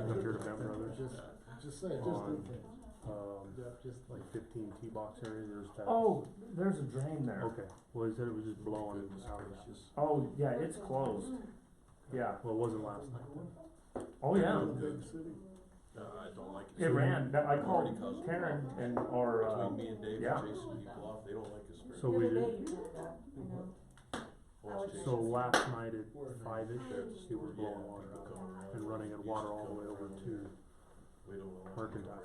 back up here to Bent Brothers. Just say, just On, in case. Just like 15 tee box area, there's that. Oh, there's a drain there. Okay, well, he said it was just blowing out of that. Oh, yeah, it's closed. Yeah. Well, it wasn't last night then. Oh, yeah. big city. I don't like it. It ran. I Already called caused Karen problems. and, or, Between me and Dave, yeah. chasing people off, they don't like us very So much. we The other did, day you did that, I know. Well, it's so chasing last night at 5-ish, There's- he was blowing yeah, water people out coming around. and running in water all the way over to We don't know. Mercantile.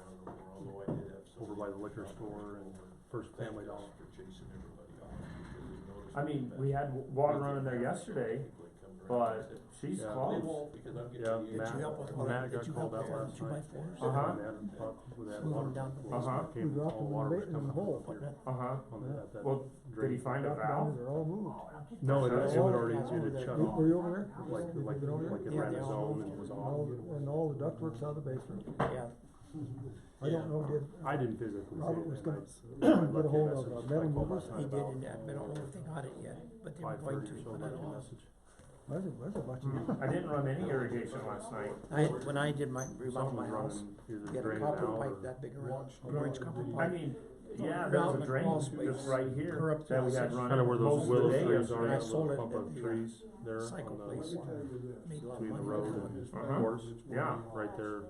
Although I did have over by the liquor store and First Family Dollar. For chasing everybody off because they noticed I mean, that we had water running there yesterday, people that come around but and she's Yeah. say, "They closed. won't because I'm Yeah, getting Matt, the help with all Matt that? got Did you called help out with last two by night. fours? Uh-huh. And that Slow water, them down the was- Uh-huh. came, We dropped all them water was in the coming hole. out Putting here it, Uh-huh. on that Well, did drain. he find a Down, valve? they're all moved. No, it had Oh, already, that's it over had there. shut Were off, you over there? like Have you been over there? it Yeah, ran they its all own moved. and was And off. all the ductwork's out of the basement. Yeah. I don't know, did, I didn't physically see Robert it, was and gonna I get left a you hold a of message. metal I called movers? last night He did, about and I don't know if they got it yet, but they were 5:30 going or to, so, but I left don't you a know. message. there's a bunch of. I didn't run any irrigation last night. When I did my, remodeled Something my was house, running, either we had a draining copper out pipe or. that big around, a Right. orange copper I pipe. mean, yeah, Out there's in a the drain crawl space. just right Or here up to that we the had six. running Kinda where most those of the willow day trees yesterday. are, And I that sold little it clump at of the, trees there cycle on the, place. Made a lot of between the money road off of and it. Uh-huh. horse. Yeah. Right there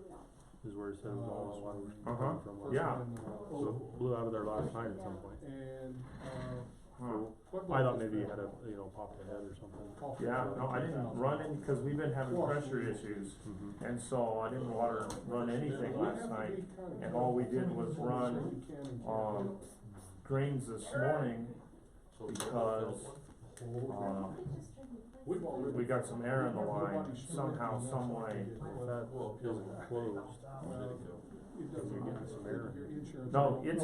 is where it says all the water was Uh-huh. coming from. last Yeah. night. So it blew out of there last night at some point. And, Huh. I thought maybe you had a, popped a head or something. Yeah, no, I didn't run any, cause we've been having pressure issues, Mhm. and so I didn't run anything last night. And all we did was run, drains this morning because, we got some air in the line somehow, some way. That isn't closed. You're getting some air in here. No, it's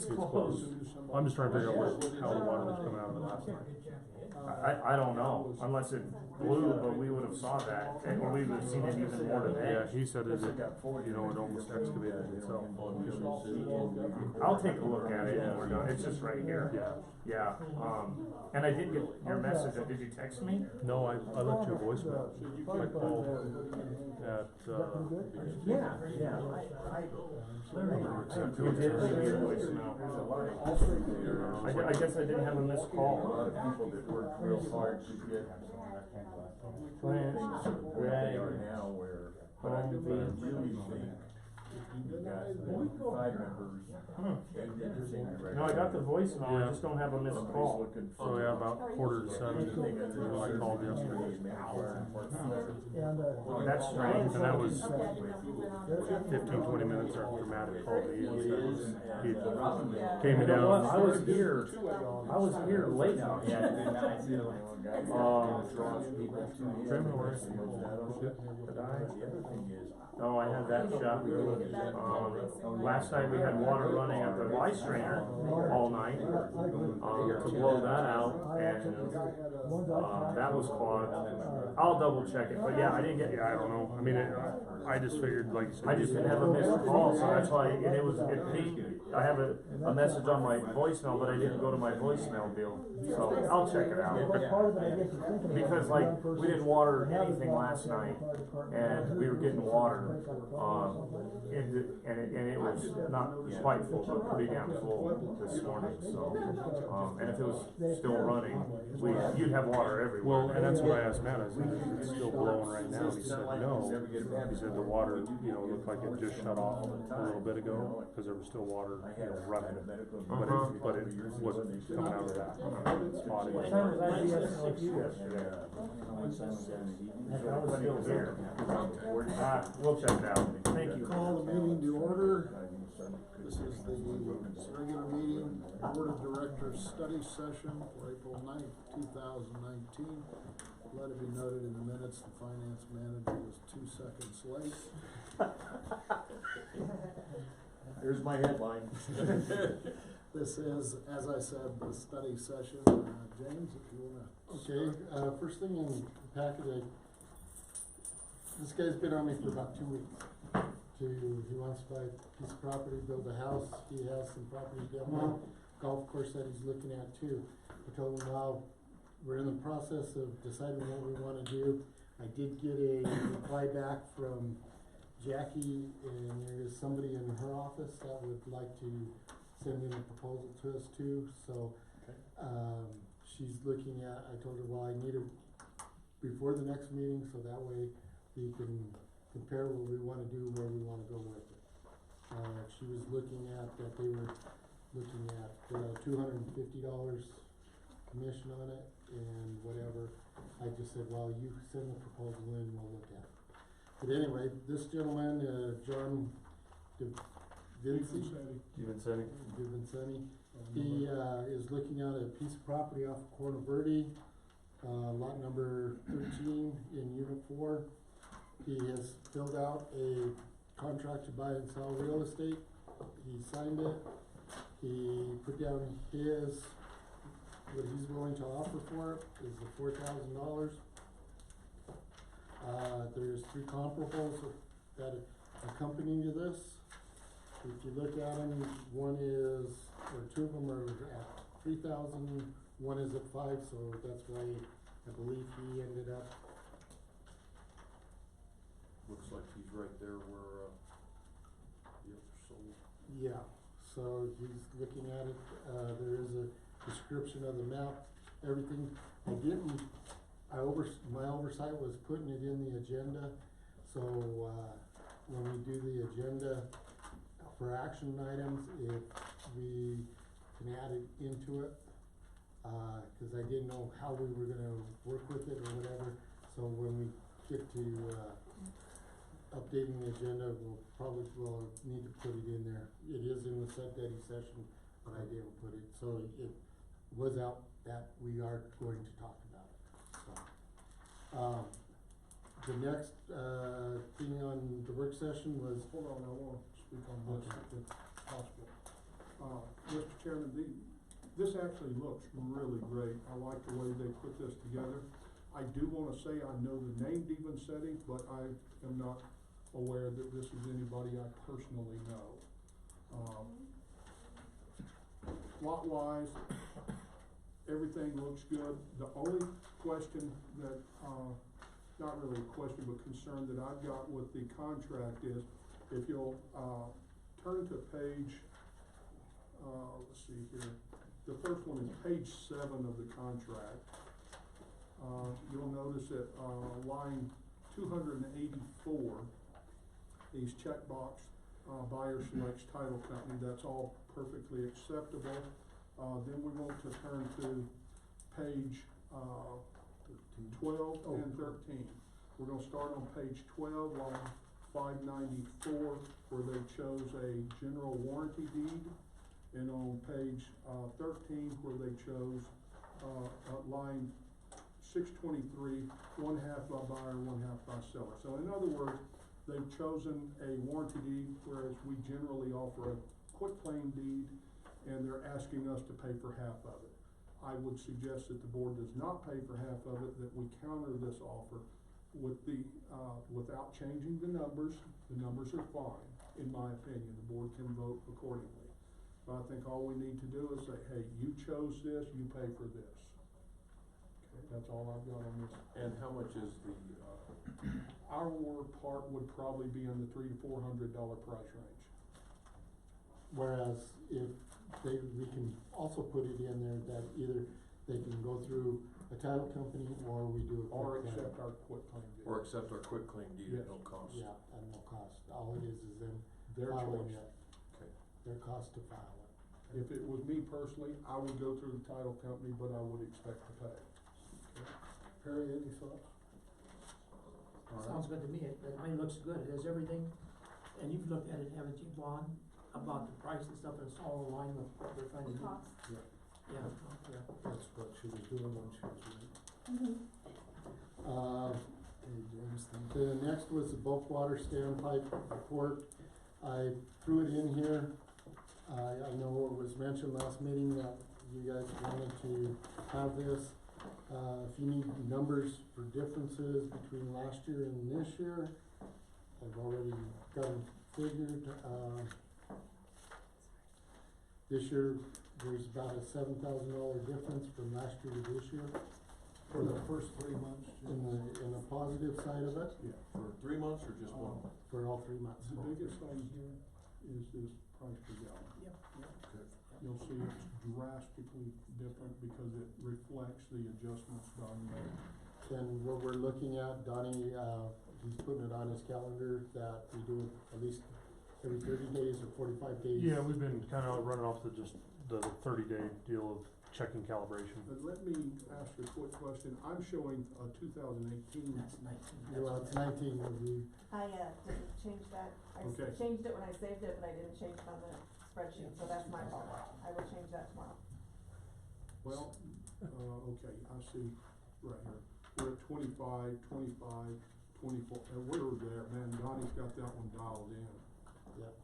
It's closed. I'm just trying to figure out how the water was coming out of it last night. I don't know, unless it blew, but we would've saw that, and we would've seen it even more today. Yeah, he said it, it almost excavated itself. I'll take a look at it when we're done, it's just right here. Yeah. Yeah, and I did get your message, did you text me? No, I left you a voicemail. I called at, Yeah, yeah. You did leave me a voicemail. I guess I didn't have a missed call. People that work real hard to get Plants, they are now where, but I really think you got 5 members and it seemed to No, I got the voicemail, I Yeah. just don't have a missed call. looking so for. yeah, about 6:45, I called yesterday. That's strange. And that was 15-20 minutes after Matt had called me and said he came You know what, down. I was here late. Trim, how are you? No, I had that shot. Last night we had water running at the Y strainer all night, to blow that out, and, that was clogged. I'll double check it, but yeah, I didn't get, Yeah, I don't know. I mean, I just figured, like you said. I just didn't have a missed call, so that's why, and it pinged, I have a message on my voicemail, but I didn't go to my voicemail bill, so I'll check it out. Because like, we didn't water anything last night, and we were getting water, and it was not quite full, but pretty damn full this morning, so, and if it was still running, you'd have water everywhere. Well, and that's what I asked Matt, I said, it's still blowing right now, and he said, no. He said the water, looked like it just shut off a little bit ago, cause there was still water, running. But it wasn't coming out of that spot. What time was I yesterday? I was still here. We'll check it out, thank you. Call the meeting to order. This is the regular meeting, Board of Directors study session for April 9th, 2019. Let it be noted in the minutes, the finance manager was 2 seconds late. Here's my headline. This is, as I said, the study session. James, if you wanna. Okay, first thing in the packet, this guy's been on me for about 2 weeks. He wants to buy a piece of property, build a house, he has some property down there, golf course that he's looking at too. I told him, well, we're in the process of deciding what we wanna do. I did get a reply back from Jackie, and there is somebody in her office that would like to send in a proposal to us too, so. She's looking at, I told her, well, I need it before the next meeting, so that way we can compare what we wanna do, where we wanna go with it. She was looking at that they were looking at, $250 commission on it and whatever. I just said, well, you send the proposal in, we'll look at it. But anyway, this gentleman, John DeVincenzi, he, is looking at a piece of property off of Corona Verde, lot number 13 in Unit 4. He has filled out a contract to buy and sell real estate. He signed it. He put down what he's willing to offer for it is the $4,000. There's 3 comparables that accompany to this. If you look at them, one is, or 2 of them are at 3,000, one is at 5, so that's why I believe he ended up. Looks like he's right there where, the other sold. Yeah, so he's looking at it, there is a description of the map, everything. My oversight was putting it in the agenda, so, when we do the agenda for action items, if we can add it into it, cause I didn't know how we were gonna work with it or whatever, so when we get to, updating the agenda, we'll need to put it in there. It is in the sub-daddy session, but I didn't put it, so it was out that we are going to talk about it, so. The next, thing on the work session was. Hold on, I wanna speak on this if possible. Mr. Chairman, this actually looks really great. I like the way they put this together. I do wanna say I know the name DeVincenzi, but I am not aware that this is anybody I personally know. Lot wise, everything looks good. The only question that, not really a question, but concern that I've got with the contract is, if you'll, turn to page, let's see here, the first one is page 7 of the contract. You'll notice that, line 284, these checkbox, buyer selects title company, that's all perfectly acceptable. Then we want to turn to page, 12 and 13. We're gonna start on page 12, line 594, where they chose a general warranty deed, and on page 13, where they chose line 623, 1/2 by buyer, 1/2 by seller. So in other words, they've chosen a warranty deed, whereas we generally offer a quitclaim deed, and they're asking us to pay for half of it. I would suggest that the board does not pay for half of it, that we counter this offer with the, without changing the numbers. The numbers are fine, in my opinion, the board can vote accordingly. But I think all we need to do is say, hey, you chose this, you pay for this. Okay, that's all I've got on this. And how much is the, Our part would probably be in the $300 to $400 price range. Whereas if we can also put it in there that either they can go through a title company or we do a Or quitclaim. accept our quitclaim deed. or accept our quitclaim deed at Yes. no cost? Yeah, at no cost. All it is them Their filing choice. it, Okay. their cost to file it. If it was me personally, I would go through the title company, but I would expect to pay. Perry, any thoughts? All right. Sounds good to me, it looks good, it has everything, and you've looked at it, haven't you, Vaughn, about the price and stuff, and it's all in line with what we're trying to do? Cost. Yeah, yeah. That's what she was doing when she was with The next was the bulk water standpipe report. I threw it in here. I know it was mentioned last meeting that you guys wanted to have this. If you need numbers for differences between last year and this year, I've already got them figured. This year, there's about a $7,000 difference from last year to this year. For the first 3 months, in the positive side of it, yeah. For 3 months or just 1 month? for all 3 months. The biggest thing here is this price per gallon. Yep, yep. You'll see it's drastically different because it reflects the adjustments Donnie made. And what we're looking at, Donnie, he's putting it on his calendar that we do at least every 30 days or 45 days. Yeah, we've been kinda running off the 30-day deal of checking calibration. But let me ask a quick question. I'm showing, 2018. That's 19. Well, it's 19, I, didn't change that, Okay. changed it when I saved it, but I didn't change it on the spreadsheet, so that's my fault. I will change that tomorrow. Well, okay, I see right here. We're at 25, 24, and we're there, man, Donnie's got that one dialed in. yeah.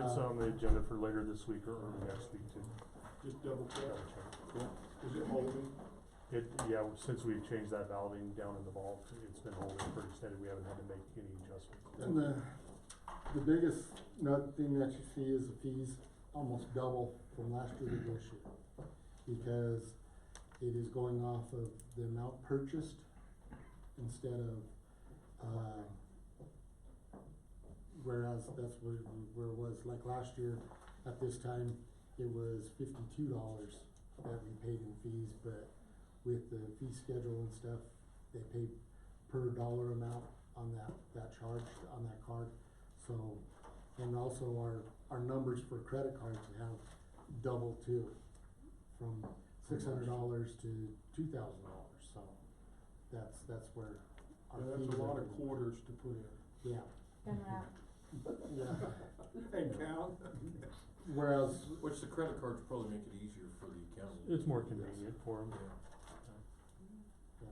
It's on the agenda for later this week or early next week too. Just double check. Gotta check. Cool. Is it holding? Yeah, since we've changed that valving down in the vault, it's been holding pretty steady. We haven't had to make any adjustments. And the biggest thing that you see is the fees almost double from last year to this year. Because it is going off of the amount purchased instead of, whereas that's where it was, like last year, at this time, it was $52 that we paid in fees, but with the fee schedule and stuff, they pay per dollar amount on that charge, on that card. So, and also our numbers for credit cards have doubled too, from $600 to $2,000, so that's where our Yeah, fees that's a lot are. of quarters to put in. Yeah, And that, yeah, And count. whereas, Which the credit cards probably make it easier for the accountant. It's more convenient for them. Yeah.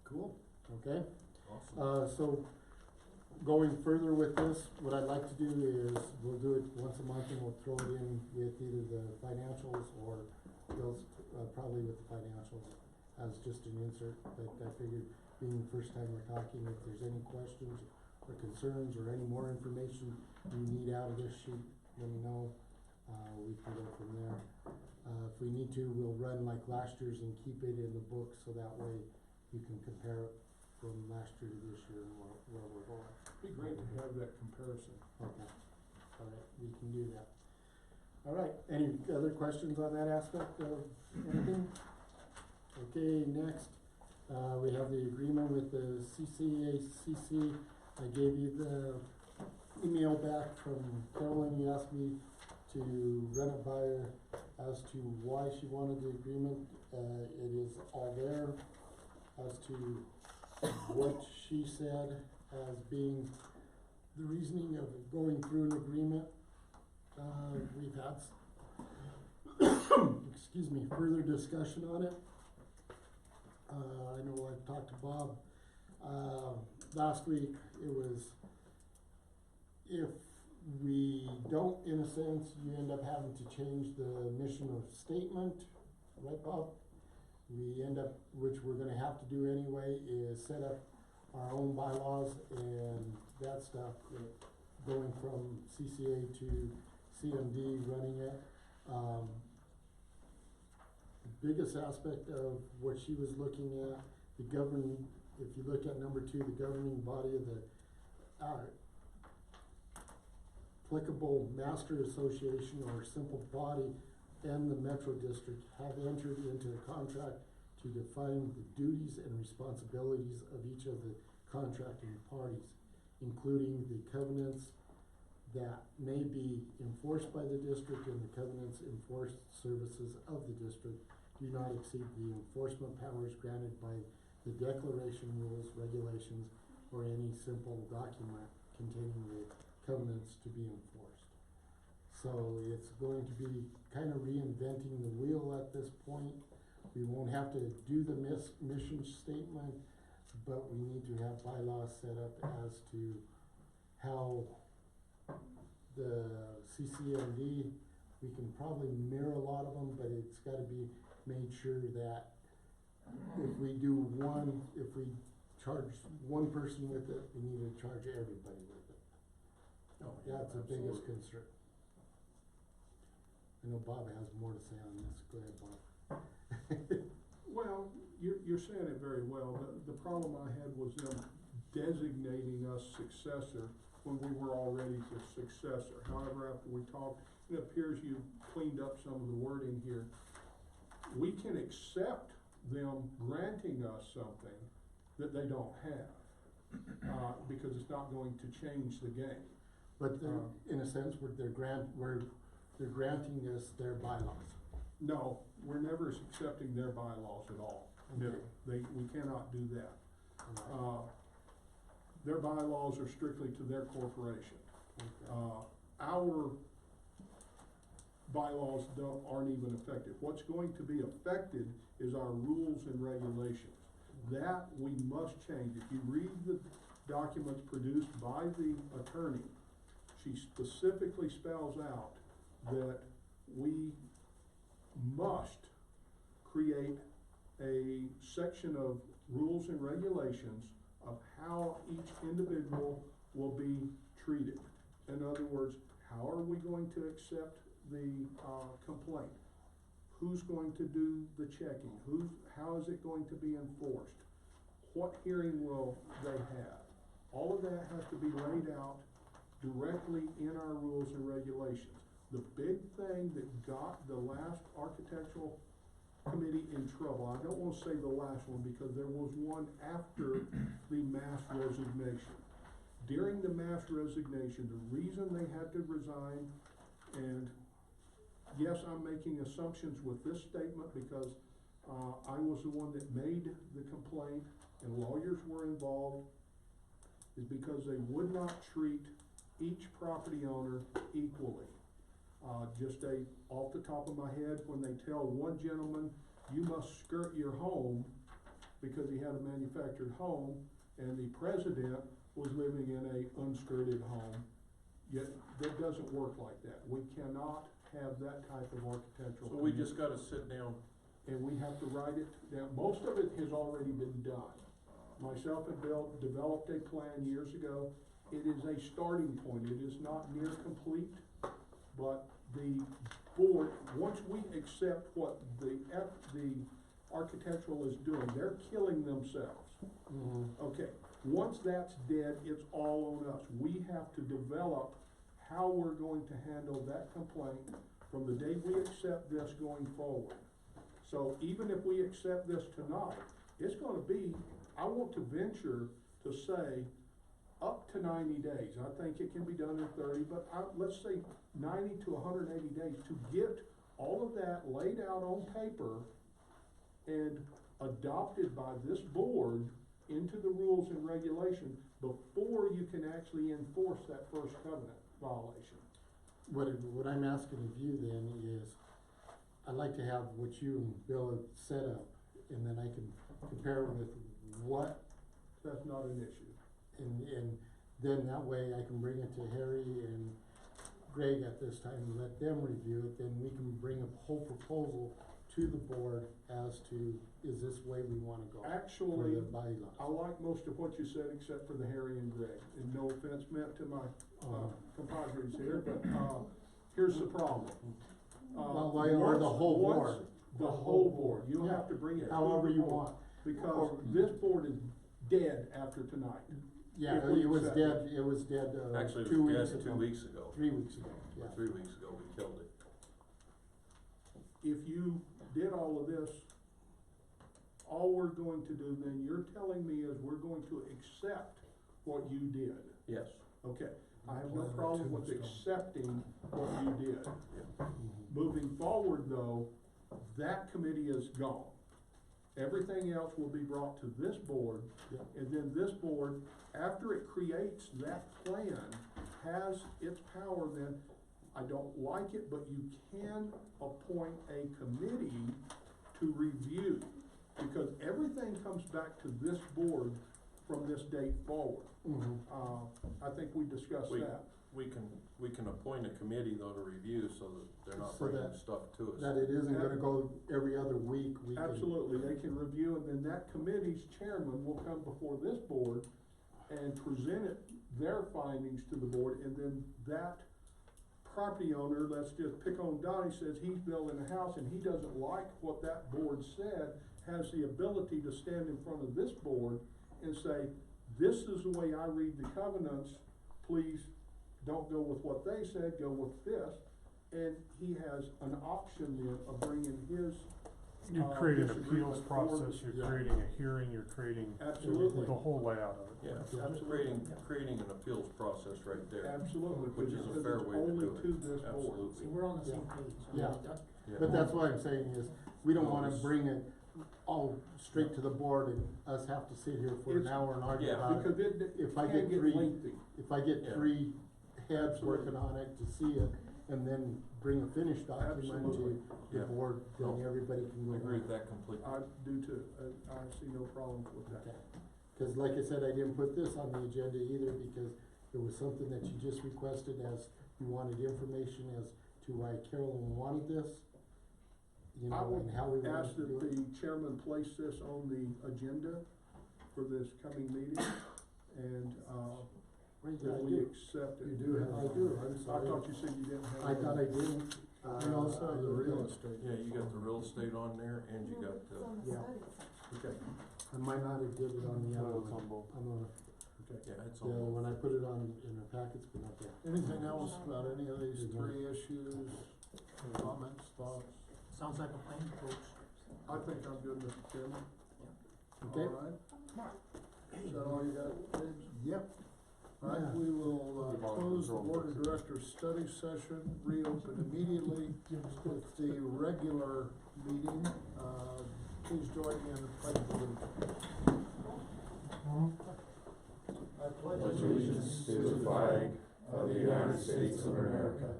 cool, okay? Awesome. So, going further with this, what I'd like to do is, we'll do it once a month and we'll throw it in with either the financials or those, probably with the financials as just an insert, but I figured being the first time we're talking, if there's any questions or concerns or any more information you need out of this sheet, let me know, we can go from there. If we need to, we'll run like last year's and keep it in the book, so that way you can compare it from last year to this year and where we're going. Be great to have that comparison. Okay, all right, we can do that. All right, any other questions on that aspect of anything? Okay, next, we have the agreement with the CCACC. I gave you the email back from Carolyn. You asked me to run it by her as to why she wanted the agreement. It is all there as to what she said as being the reasoning of going through an agreement. We've had, excuse me, further discussion on it. I know I've talked to Bob, last week. It was, if we don't, in a sense, you end up having to change the mission or statement, right, Bob? We end up, which we're gonna have to do anyway, is set up our own bylaws and that stuff, going from CCA to CMD, running it. The biggest aspect of what she was looking at, the governing, if you look at number 2, the governing body of the applicable master association or simple body and the Metro District have entered into a contract to define the duties and responsibilities of each of the contracting parties, including the covenants that may be enforced by the district and the covenants enforced services of the district do not exceed the enforcement powers granted by the declaration rules, regulations, or any simple document containing the covenants to be enforced. So it's going to be kind of reinventing the wheel at this point. We won't have to do the mission statement, but we need to have bylaws set up as to how the CCMD, we can probably mirror a lot of them, but it's gotta be made sure that if we do one, if we charge one person with it, we need to charge everybody with it. Oh, That's the biggest absolutely. concern. I know Bob has more to say on this. Go ahead, Bob. Well, you're saying it very well. The problem I had was them designating us successor when we were already the successor. However, after we talked, it appears you cleaned up some of the wording here. We can accept them granting us something that they don't have, because it's not going to change the game. But they're, in a sense, they're granting us their bylaws. No, we're never accepting their bylaws at all. No, Okay. we cannot do that. Alright. Their bylaws are strictly to their corporation. Okay. Our bylaws aren't even effective. What's going to be affected is our rules and regulations. That we must change. If you read the documents produced by the attorney, she specifically spells out that we must create a section of rules and regulations of how each individual will be treated. In other words, how are we going to accept the complaint? Who's going to do the checking? How is it going to be enforced? What hearing will they have? All of that has to be laid out directly in our rules and regulations. The big thing that got the last architectural committee in trouble, I don't wanna say the last one, because there was one after the mass resignation. During the mass resignation, the reason they had to resign, and yes, I'm making assumptions with this statement because I was the one that made the complaint and lawyers were involved, is because they would not treat each property owner equally. Just off the top of my head, when they tell one gentleman, you must skirt your home because he had a manufactured home, and the president was living in a unskirted home, yet that doesn't work like that. We cannot have that type of architectural. So we just gotta sit down. And we have to write it down. Most of it has already been done. Myself and Bill developed a plan years ago. It is a starting point. It is not near complete, but the board, once we accept what the architectural is doing, they're killing themselves. Okay, once that's dead, it's all on us. We have to develop how we're going to handle that complaint from the day we accept this going forward. So even if we accept this tonight, it's gonna be, I want to venture to say, up to 90 days. I think it can be done in 30, but let's say 90 to 180 days to get all of that laid out on paper and adopted by this board into the rules and regulations before you can actually enforce that first covenant violation. What I'm asking of you then is, I'd like to have what you and Bill have set up, and then I can compare with what, That's not an issue. and then that way I can bring it to Harry and Greg at this time and let them review it, then we can bring a whole proposal to the board as to, is this way we wanna go? Actually, For the bylaws. I like most of what you said except for the Harry and Greg, and no offense meant to my compadres here, but here's the problem. Well, or the whole once- board. The whole board, you have to bring it to the However you board, want. because this board is dead after tonight. Yeah, If we it was accept dead, it was dead, Actually, 2 it weeks was ago. 2 weeks ago. 3 weeks ago, Or yeah. 3 weeks ago, we killed it. If you did all of this, all we're going to do then, you're telling me is we're going to accept what you did. Yes. Okay, I have no problem with accepting what you did. Moving forward though, that committee is gone. Everything else will be brought to this board, and then this board, after it creates that plan, has its power then, I don't like it, but you can appoint a committee to review, because everything comes back to this board from this date forward. I think we discussed that. We can appoint a committee though to review so that they're not So bringing that- stuff to us. That it isn't gonna go every other week, we can. Absolutely, they can review, and then that committee's chairman will come before this board and present their findings to the board, and then that property owner, let's just pick on Donnie, says he's building a house and he doesn't like what that board said, has the ability to stand in front of this board and say, this is the way I read the covenants, please don't go with what they said, go with this. And he has an option then of bringing his, You create an disagreement appeals forward. process, you're Yeah. creating a hearing, you're creating Absolutely. the whole layout of it. Yeah, I'm creating an appeals process right there. Absolutely. Which is a because fair it's way to only do it. to this board. See, Absolutely. we're on the same page. I mean, Yeah. Yeah. But that's why I'm saying is, we don't wanna Yes. bring it all straight to the board and us have to sit here for an It's- hour and argue Yeah. about Because it. it If I can get get three, lengthy. if I get Yeah. three heads Absolutely. working on it to see it, and then bring a finished document Absolutely. to the Yeah. board, then everybody can go. I agree home. with that completely. I do too. I see no problem with that. Okay. Cause like I said, I didn't put this on the agenda either because it was something that you just requested as you wanted information as to why Carolyn wanted this. You I know, would and how we wanted ask to do that it. the chairman place this on the agenda for this coming meeting, and, Wait, that I we do. accept it. You do have. I do, I'm I sorry. thought you said you didn't have. I thought I didn't. We also have the I real did. estate. Yeah, you got the real estate on there and you got It's the, on the yeah. study. Okay, I might not have did it on the other So it's one. on both. On the, okay. yeah, it's yeah, on. when I put it on in our packets, but not there. Anything else about any of these three issues, comments, thoughts? Sounds like a plan, folks. I think I'm good, Mr. Chairman. Okay. All right. Is that all you got, James? Yep. All right, Yeah. we will, close the board of directors study session, reopen immediately with the regular meeting. Please join me in the pledge of allegiance. I pledge allegiance to the flag of the United States of America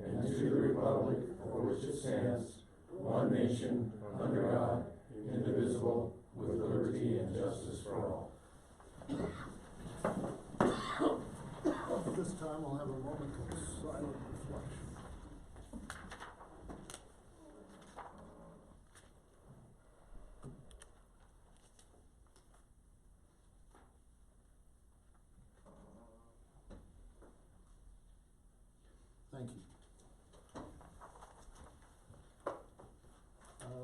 and to the republic for which it stands, one nation, under God, indivisible, with liberty and justice for all. At this time, we'll have a moment of silent reflection. Thank you.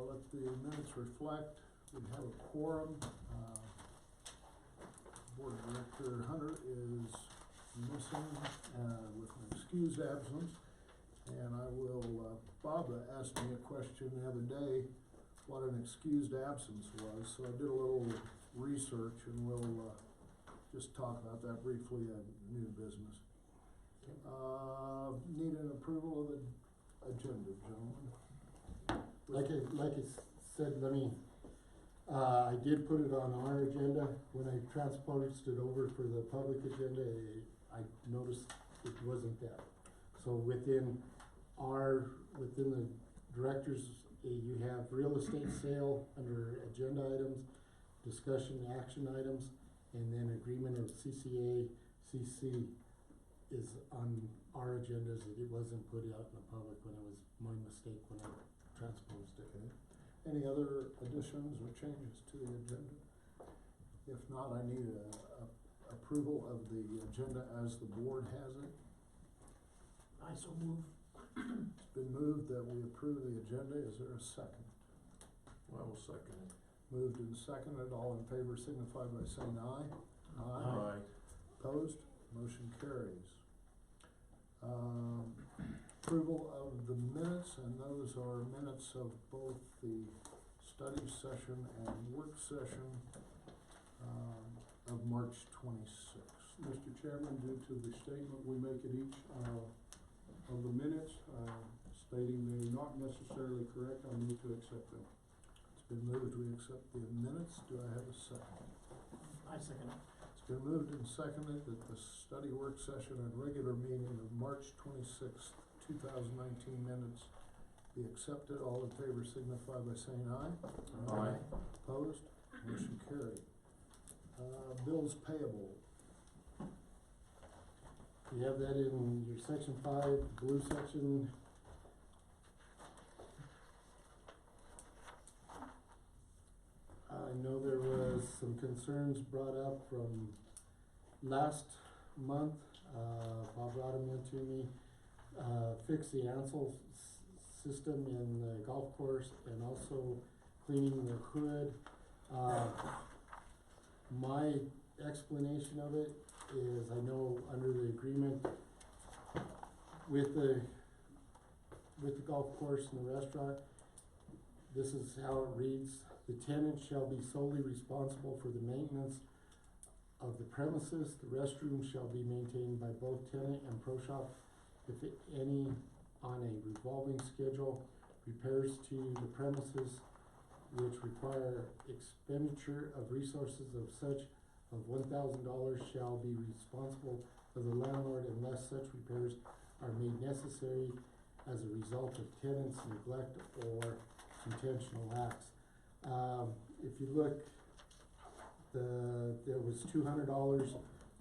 Let the minutes reflect, we have a quorum. Board Director Hunter is missing, with an excused absence. And I will, Bob asked me a question the other day, what an excused absence was, so I did a little research and we'll, just talk about that briefly at new business. Need an approval of the agenda, gentlemen. Like I said, let me, I did put it on our agenda. When I transposed it over for the public agenda, I noticed it wasn't there. So within the directors, you have real estate sale under agenda items, discussion action items, and then agreement of CCA, CC is on our agendas. It wasn't put out in the public when it was my mistake when I transposed it. Any other additions or changes to the agenda? If not, I need a approval of the agenda as the board has it. I so move. It's been moved that we approve the agenda. Is there a second? I will second it. Moved and seconded. All in favor signify by saying aye. Aye. Opposed? Motion carries. Approval of the minutes, and those are minutes of both the study session and work session, of March 26th. Mr. Chairman, due to the statement we make at each, of the minutes, stating they're not necessarily correct, I move to accept them. It's been moved, we accept the minutes. Do I have a second? I second it. It's been moved and seconded that the study work session and regular meeting of March 26th, 2019 minutes be accepted. All in favor signify by saying aye. Aye. Opposed? Motion carried. Bills payable. You have that in your section 5, blue section. I know there was some concerns brought up from last month. Bob brought them into me. fix the Ansel system in the golf course and also cleaning the hood. My explanation of it is, I know under the agreement with the golf course and the restaurant, this is how it reads: the tenant shall be solely responsible for the maintenance of the premises. The restroom shall be maintained by both tenant and pro shop, if any, on a revolving schedule. Repairs to the premises which require expenditure of resources of such of $1,000 shall be responsible of the landlord unless such repairs are made necessary as a result of tenant's neglect or intentional acts. If you look, there was $200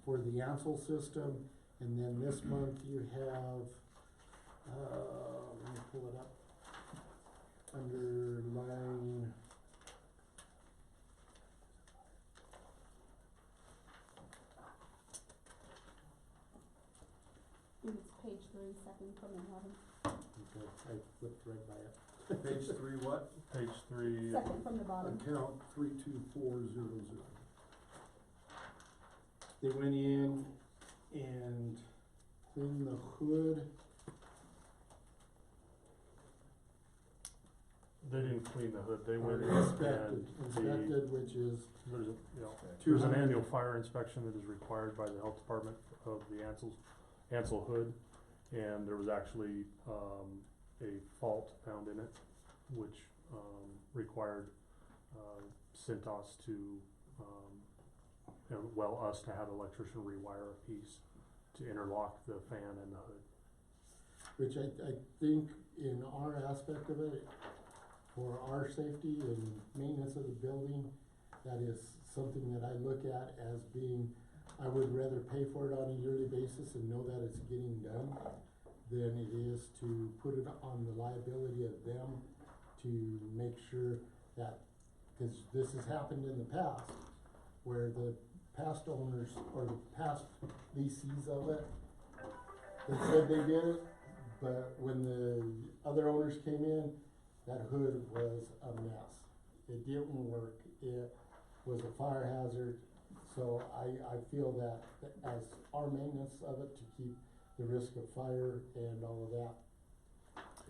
for the Ansel system, and then this month you have, let me pull it up, under line, I think it's page 3, second from the bottom. okay, I flipped right by it. Page 3 what? Page 3. Second from the bottom. Account 32400. They went in and cleaned the hood. They didn't clean the hood, they went in Inspected, and which is there's a, you know, Two there's an hundred. annual fire inspection that is required by the health department of the Ansel hood. And there was actually, a fault found in it, which, required, Cintas to, us to have an electrician rewire a piece to interlock the fan and the hood. which I think in our aspect of it, for our safety and maintenance of the building, that is something that I look at as being, I would rather pay for it on a yearly basis and know that it's getting done than it is to put it on the liability of them to make sure that, cause this has happened in the past, where the past owners or the past lessees of it, they said they did it, but when the other owners came in, that hood was a mess. It didn't work, it was a fire hazard, so I feel that as our maintenance of it, to keep the risk of fire and all of that,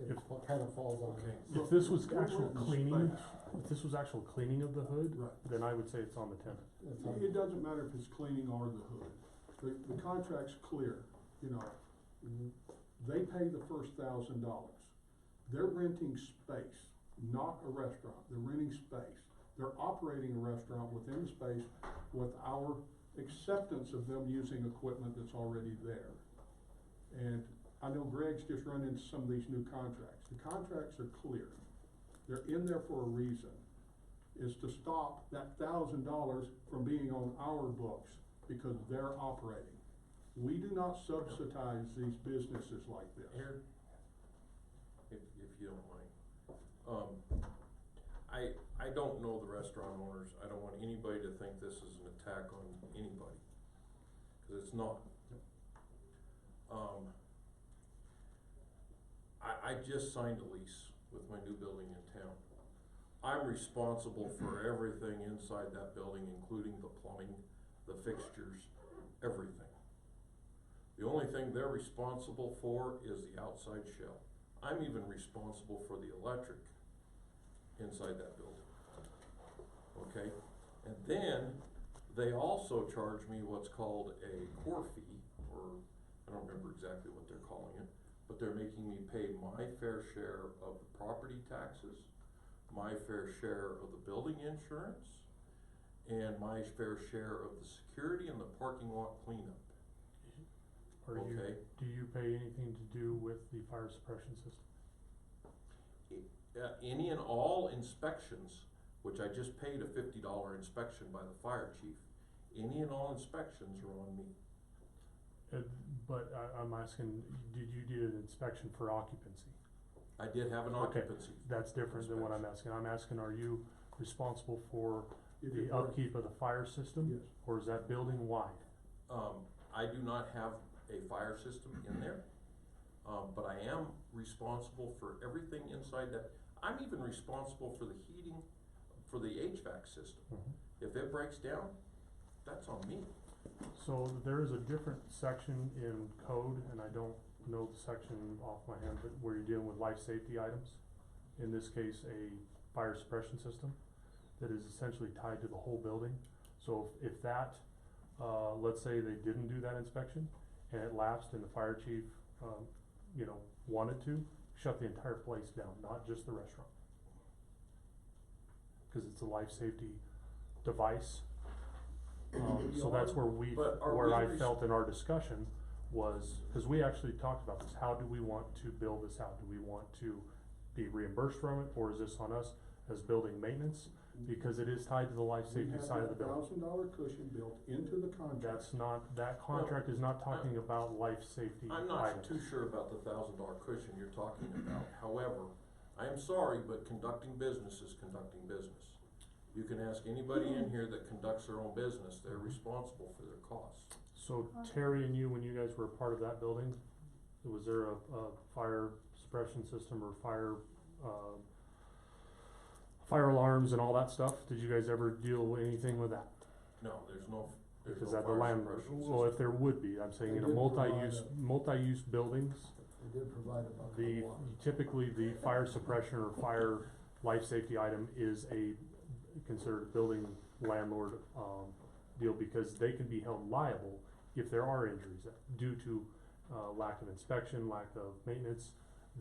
it kind of falls on Okay. us. If this was We're actual in the cleaning, space. if this was actual cleaning of the hood, Right. then I would say it's on the tenant. It's on- It doesn't matter if it's cleaning or the hood. The contract's clear, you know. They pay the first $1,000. They're renting space, not a restaurant. They're renting space. They're operating a restaurant within the space with our acceptance of them using equipment that's already there. And I know Greg's just run into some of these new contracts. The contracts are clear. They're in there for a reason, is to stop that $1,000 from being on our books because they're operating. We do not subsidize these businesses like this. Here, if you don't mind. I don't know the restaurant owners, I don't want anybody to think this is an attack on anybody, cause it's not. I just signed a lease with my new building in town. I'm responsible for everything inside that building, including the plumbing, the fixtures, everything. The only thing they're responsible for is the outside shell. I'm even responsible for the electric inside that building. Okay? And then they also charge me what's called a core fee, or I don't remember exactly what they're calling it, but they're making me pay my fair share of the property taxes, my fair share of the building insurance, and my fair share of the security and the parking lot cleanup. Okay. Do you pay anything to do with the fire suppression system? Any and all inspections, which I just paid a $50 inspection by the fire chief, any and all inspections are on me. But I'm asking, did you do an inspection for occupancy? I did have an Okay. occupancy. That's different than what I'm asking. I'm asking, are you responsible for If the it works. upkeep of the fire system? Yes. Or is that building wide? I do not have a fire system in there. But I am responsible for everything inside that. I'm even responsible for the heating, for the HVAC system. If it breaks down, that's on me. So there is a different section in code, and I don't know the section off my hand, but where you're dealing with life safety items. In this case, a fire suppression system that is essentially tied to the whole building. So if that, let's say they didn't do that inspection and it lapsed and the fire chief, you know, wanted to, shut the entire place down, not just the restaurant. Cause it's a life safety device. So that's where But are where we I felt in our discussion was, cause we actually talked about this, how do we want to build this out? Do we want to be reimbursed from it, or is this on us as building maintenance? Because it is tied to the life safety side of the building. $1,000 cushion built into the contract. That's not, that contract is not talking about life safety I'm not items. too sure about the $1,000 cushion you're talking about. However, I am sorry, but conducting business is conducting business. You can ask anybody in here that conducts their own business, they're responsible for their costs. So Terry and you, when you guys were a part of that building, was there a fire suppression system or fire alarms and all that stuff? Did you guys ever deal with anything with that? No, there's no Because at the fire land, suppression well, system. if there would be, I'm saying They in a did provide multi-use buildings, They did provide a bucket the, of water. typically the fire suppression or fire life safety item is considered a building landlord, deal, because they can be held liable if there are injuries due to, lack of inspection, lack of maintenance.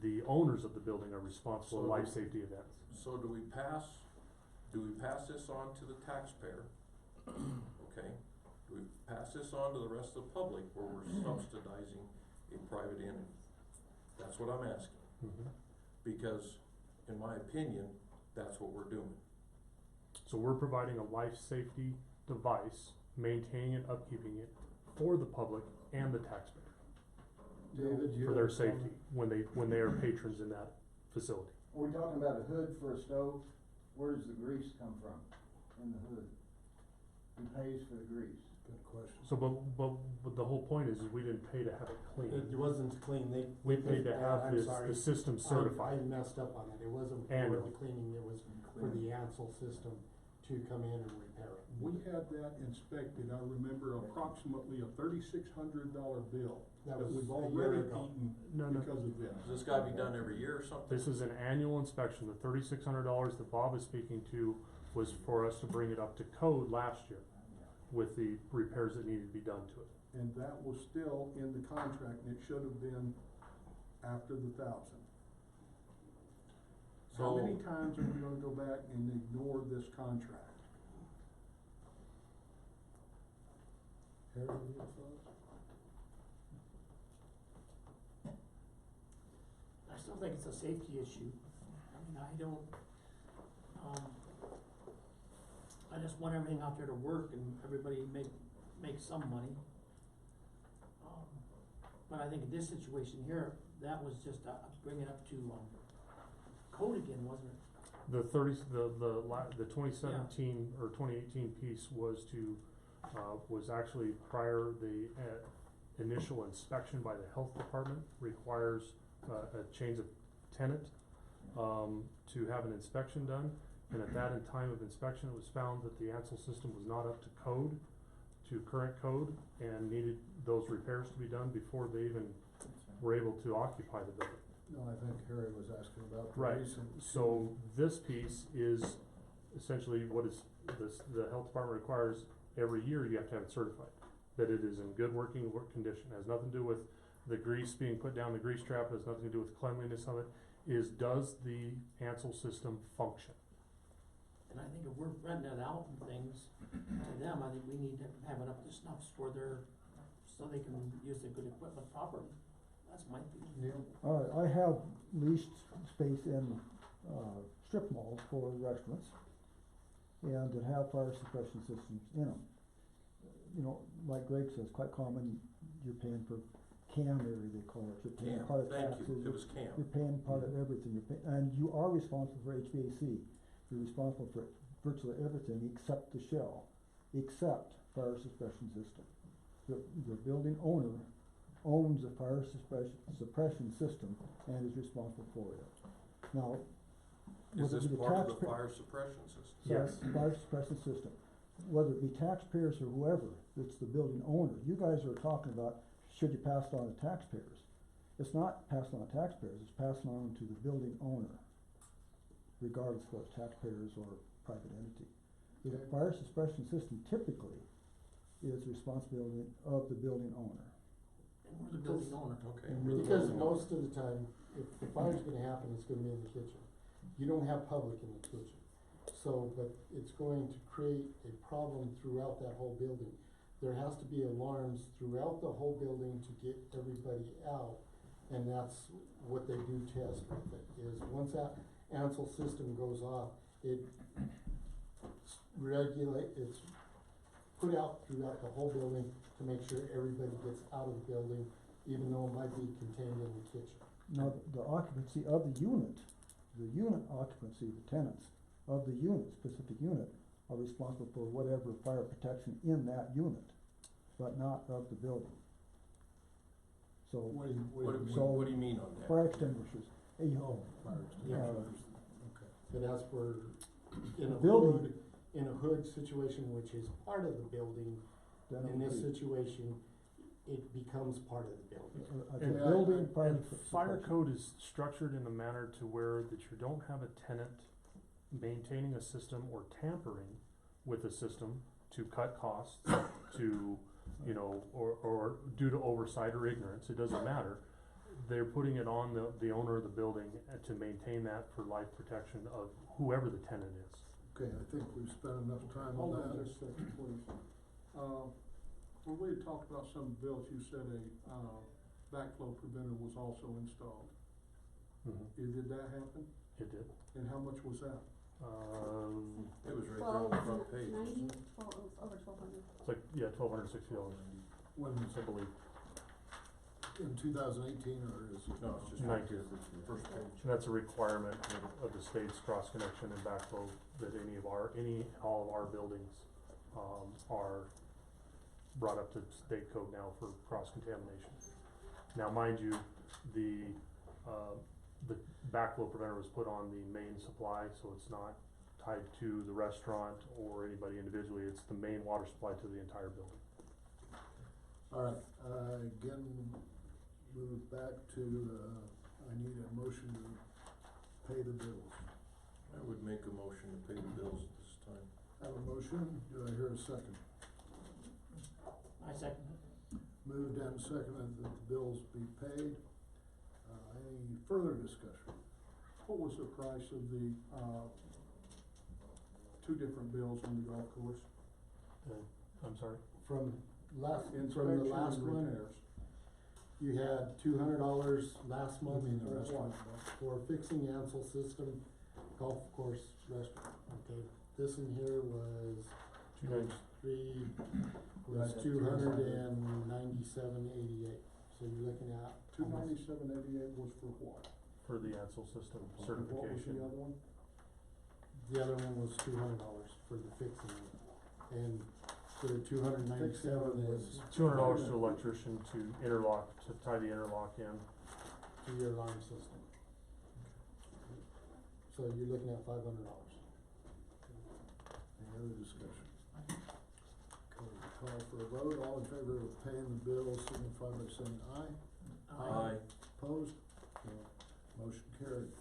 The owners of the building are responsible for So- life safety events. So do we pass this on to the taxpayer? Okay, do we pass this on to the rest of the public where we're subsidizing a private entity? That's what I'm asking, because in my opinion, that's what we're doing. So we're providing a life safety device, maintaining and upkeeping it for the public and the taxpayer, David, you for their have a comment? safety, when they are patrons in that facility. Are we talking about a hood for a stove? Where does the grease come from in the hood? Who pays for the grease? Good question. So, but the whole point is we didn't pay to have it clean. It wasn't clean, We paid to have I'm this, sorry. the system I certified. messed up on it, it wasn't for Annual. the cleaning, it was for the Ansel system to come in and repair it. We had that inspected, I remember approximately a $3,600 bill That that was we've a already year ago. eaten No. because of this. Does this gotta be done every year or something? This is an annual inspection. The $3,600 that Bob is speaking to was for us to bring it up to code last year with the repairs that needed to be done to it. And that was still in the contract, and it should have been after the 1,000. How So- many times are we gonna go back and ignore this contract? Harry, your thoughts? I still think it's a safety issue. I mean, I don't, I just want everything out there to work and everybody make some money. But I think in this situation here, that was just bring it up to, code again, wasn't it? The 2017 or 2018 piece was was actually prior, the initial inspection by the health department requires a change of tenant to have an inspection done. And at that in time of inspection, it was found that the Ansel system was not up to code, to current code, and needed those repairs to be done before they even were able to occupy the building. No, I think Harry was asking about the Right, recent. so this piece is essentially what is, the health department requires every year, you have to have it certified. That it is in good working condition, has nothing to do with the grease being put down the grease trap, has nothing to do with cleanliness of it, does the Ansel system function? And I think if we're renting it out and things to them, I think we need to have it up to snuff for so they can use the good equipment properly. That's my opinion. Neil? Alright, I have leased space in, strip malls for restaurants, and that have fire suppression systems in them. You know, like Greg says, quite common, you're paying for CAM area, they call it, you're paying CAM, part of thank taxes. you, it was CAM. You're paying part of everything, and you are responsible for HVAC, you're responsible for virtually everything except the shell, except fire suppression system. The building owner owns the fire suppression system and is responsible for it. Now, Is whether this it be the part of the taxpayer- fire suppression system? Yes. Fire suppression system, whether it be taxpayers or whoever, it's the building owner. You guys are talking about, should you pass it on to taxpayers? It's not passed on to taxpayers, it's passed on to the building owner, regardless of whether it's taxpayers or private entity. The Okay. fire suppression system typically is the responsibility of the building owner. And we're the building owner. Okay. And we're the Because building owner. most of the time, if the fire's gonna happen, it's gonna be in the kitchen. You don't have public in the kitchen. So, but it's going to create a problem throughout that whole building. There has to be alarms throughout the whole building to get everybody out. And that's what they do test with it, is once that Ansel system goes off, it's put out throughout the whole building to make sure everybody gets out of the building, even though it might be contained in the kitchen. Now, the occupancy of the unit occupancy, the tenants of the unit, specific unit, are responsible for whatever fire protection in that unit, but not of the building. So, What do you, What do you mean on that? fire extinguishers, Oh, fire extinguishers, okay. But as for in a Building. hood, in a hood situation, which is part of the building, then it in would this be, situation, it becomes part of the building. the And- building, fire And fire suppression. code is structured in a manner to where that you don't have a tenant maintaining a system or tampering with a system to cut costs, to, you know, or due to oversight or ignorance, it doesn't matter. They're putting it on the owner of the building to maintain that for life protection of whoever the tenant is. Okay, I think we've spent enough time on Hold that. on just a second, please. When we had talked about some bills, you said a, backflow preventer was also installed. Did that happen? It did. And how much was that? It was right there on the front page. 90, it was over 1,200. It's like, yeah, $1,260, When, I believe. in 2018, or is it? No, it's just Right right here. there, first page. And that's a requirement of the state's cross connection and backflow, that all of our buildings, are brought up to state code now for cross contamination. Now, mind you, the backflow preventer was put on the main supply, so it's not tied to the restaurant or anybody individually, it's the main water supply to the entire building. All right, again, move back to, I need a motion to pay the bills. I would make a motion to pay the bills at this time. Have a motion, do I hear a second? I second it. Moved and seconded that the bills be paid. Any further discussion? What was the price of the, two different bills on the golf course? I'm sorry? From the Inspection last and one, repairs. you had $200 last month You mean the for restaurant? for fixing Ansel system, golf course restaurant, okay? This in here was, three, was Right. 297.88, so you're looking at. $297.88 was for what? For the Ansel system And what was certification. the other one? The other one was $200 for the fixing it, and the 297 was $200 to electrician to interlock, to tie the interlock in. to your alarm system. So you're looking at $500. Any other discussion? Okay, call for a vote, all in favor of paying the bills, signify by saying aye. Aye. Opposed? Motion carried.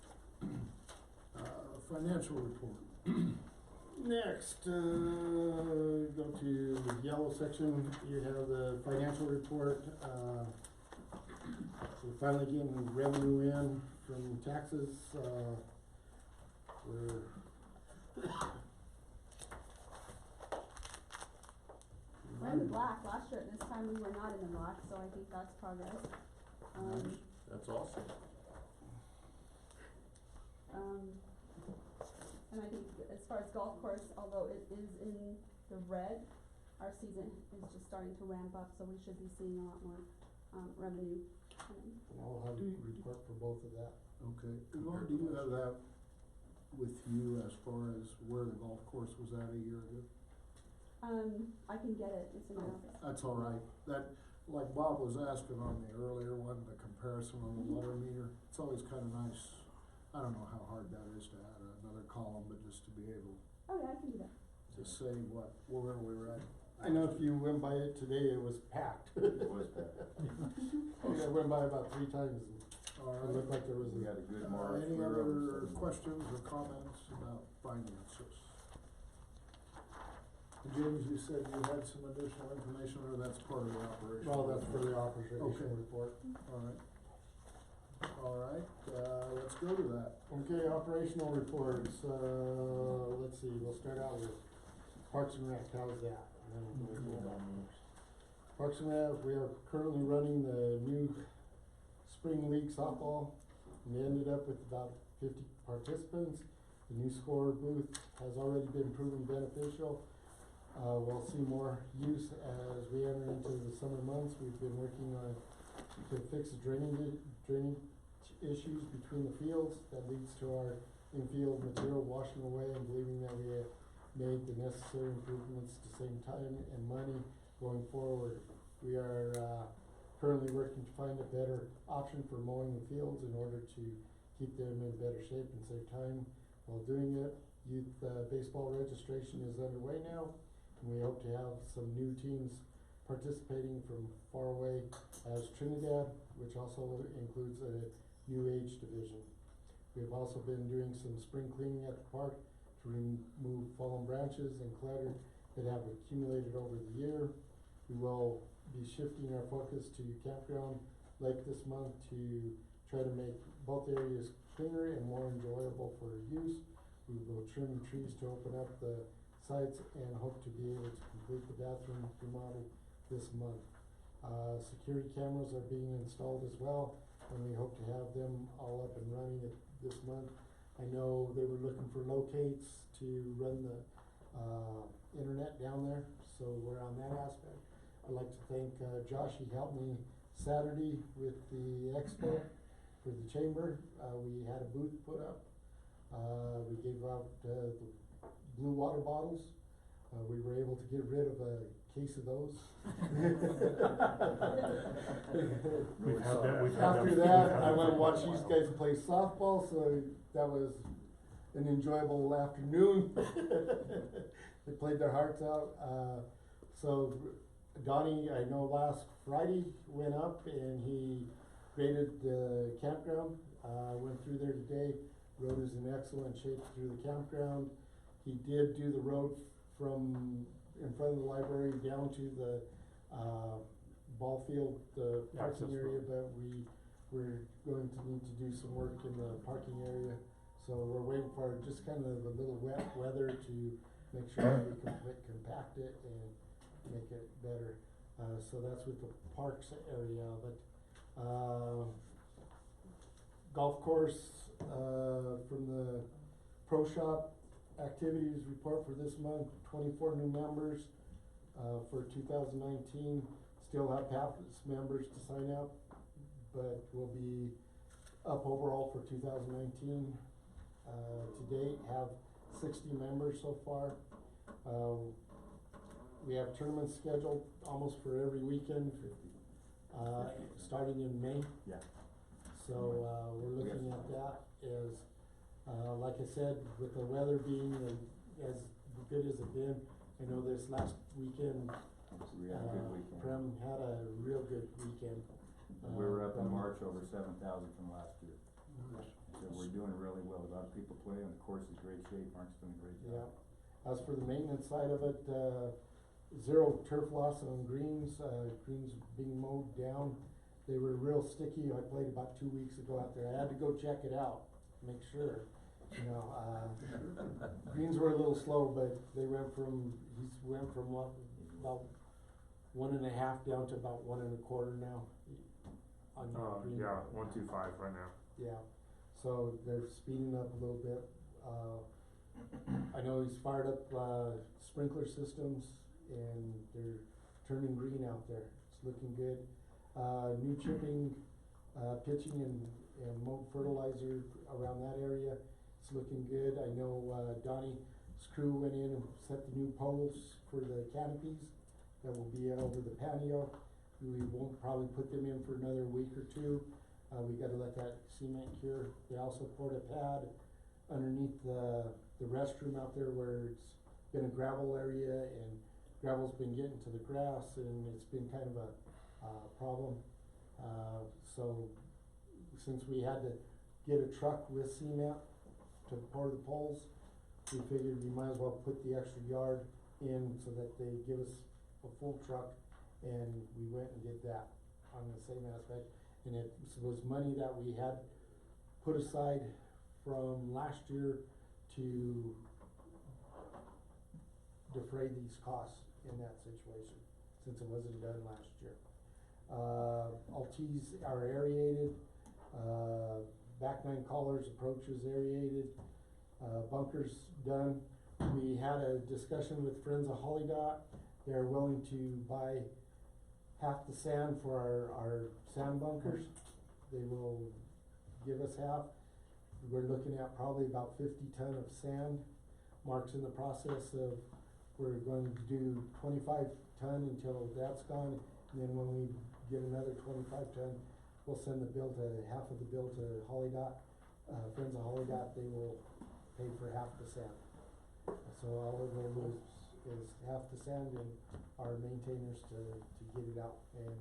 Financial report. Next, go to the yellow section, you have the financial report, we're finally getting revenue in from taxes, we're We're in the black. Last year at this time, we were not in the black, so I think that's progress. That's awesome. And I think as far as golf course, although it is in the red, our season is just starting to ramp up, so we should be seeing a lot more, revenue coming. I'll have a report for both of that. Okay, Laura, do you have that with you as far as where the golf course was at a year ago? I can get it, it's in my office. That's all right, that, like Bob was asking on the earlier one, the comparison on the water meter, it's always kinda nice. I don't know how hard that is to add another column, but just to be able Oh, yeah, I can do that. to say where we were at. I know if you went by it today, it was packed. It was bad. I went by about 3 times and All it right. looked like there was We a, got a good mark. Any We're over other 7. questions or comments about finances? James, you said you had some additional information, or that's part of the operation? well, that's for the operation Okay. report. All right, let's go to that. Okay, operational reports, let's see, we'll start out with Parks and Rec, how's that? And then we'll go into that. Parks and Rec, we are currently running the new Spring League softball. We ended up with about 50 participants. The new score booth has already been proven beneficial. We'll see more use as we enter into the summer months. We've been working on to fix the drainage issues between the fields that leads to our infield material washing away, and believing that we have made the necessary improvements to save time and money going forward. We are currently working to find a better option for mowing the fields in order to keep them in better shape and save time while doing it. Youth baseball registration is underway now, and we hope to have some new teams participating from far away as Trinidad, which also includes a new age division. We have also been doing some spring cleaning at the park to remove fallen branches and clutter that have accumulated over the year. We will be shifting our focus to Campground Lake this month to try to make both areas cleaner and more enjoyable for use. We will trim trees to open up the sites and hope to be able to complete the bathroom remodel this month. Security cameras are being installed as well, and we hope to have them all up and running this month. I know they were looking for locates to run the internet down there, so we're on that aspect. I'd like to thank Josh, he helped me Saturday with the expo for the chamber. We had a booth put up. We gave out the blue water bottles. We were able to get rid of a case of those. We've had that. After that, I went and watched these guys play softball, so that was an enjoyable afternoon. They played their hearts out. So Donnie, I know last Friday went up and he graded the campground. Went through there today. Road is in excellent shape through the campground. He did do the road from in front of the library down to the ball field, the parking area, but we're going to need to do some work in the parking area. So we're waiting for just kind of a little wet weather to make sure that we can compact it and make it better. So that's with the parks area, but golf course, from the Pro Shop activities report for this month, 24 new members, for 2019. Still have half its members to sign up, but we'll be up overall for 2019. To date, have 60 members so far. We have tournaments scheduled almost for every weekend, starting in May. Yeah. So, we're looking at that as, like I said, with the weather being as good as it been, I know this last weekend, We had a good weekend. Prem had a real good weekend. We were up in March over 7,000 from last year. So we're doing really well. A lot of people play, and the course is great shape. Mark's doing a great job. Yeah. As for the maintenance side of it, zero turf loss on greens, greens being mowed down. They were real sticky. I played about 2 weeks ago out there. I had to go check it out, make sure. You know, greens were a little slow, but they went from what, about 1.5 down to about 1 1/4 now. On green. Yeah, 125 right now. Yeah, so they're speeding up a little bit. I know he's fired up sprinkler systems and they're turning green out there. It's looking good. New chipping, pitching and mowed fertilizer around that area. It's looking good. I know Donnie's crew went in and set the new poles for the canopies that will be over the patio. We won't probably put them in for another week or two. We gotta let that cement cure. They also poured a pad underneath the restroom out there where it's been a gravel area and gravel's been getting to the grass and it's been kind of a problem. So since we had to get a truck with cement to pour the poles, we figured we might as well put the extra yard in so that they give us a full truck, and we went and did that on the same aspect. And it was money that we had put aside from last year to defray these costs in that situation, since it wasn't done last year. Altees are aerated, back nine collars, approaches aerated, bunkers done. We had a discussion with Friends of Holly Dot. They're willing to buy half the sand for our sand bunkers. They will give us half. We're looking at probably about 50 ton of sand. Mark's in the process of, we're going to do 25 ton until that's gone, and then when we get another 25 ton, we'll send the bill to, half of the bill to Holly Dot. Friends of Holly Dot, they will pay for half the sand. So all we're gonna lose is half the sand and our maintainers to get it out and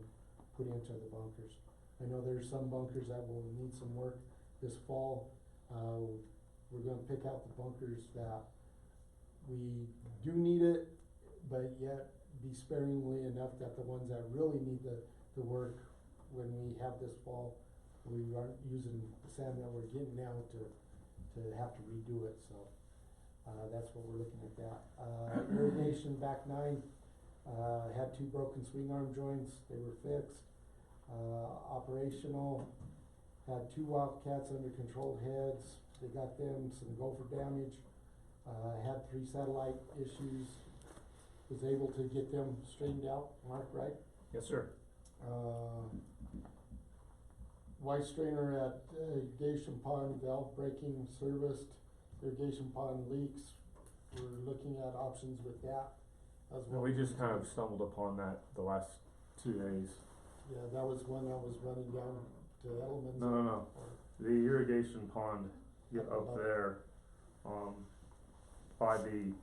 put into the bunkers. I know there's some bunkers that will need some work this fall. We're gonna pick out the bunkers that we do need it, but yet be sparingly enough that the ones that really need the work when we have this fall, we aren't using the sand that we're getting now to have to redo it, so. That's what we're looking at that. Irrigation back nine, had 2 broken swing arm joints, they were fixed. Operational, had 2 Wildcats under controlled heads, they got them some gopher damage. Had 3 satellite issues, was able to get them straightened out, Mark, right? Yes, sir. White strainer at irrigation pond, valve breaking serviced, irrigation pond leaks. We're looking at options with that as well. We just kind of stumbled upon that the last 2 days. Yeah, that was one that was running down to Edelman's. No. The irrigation pond up there, by the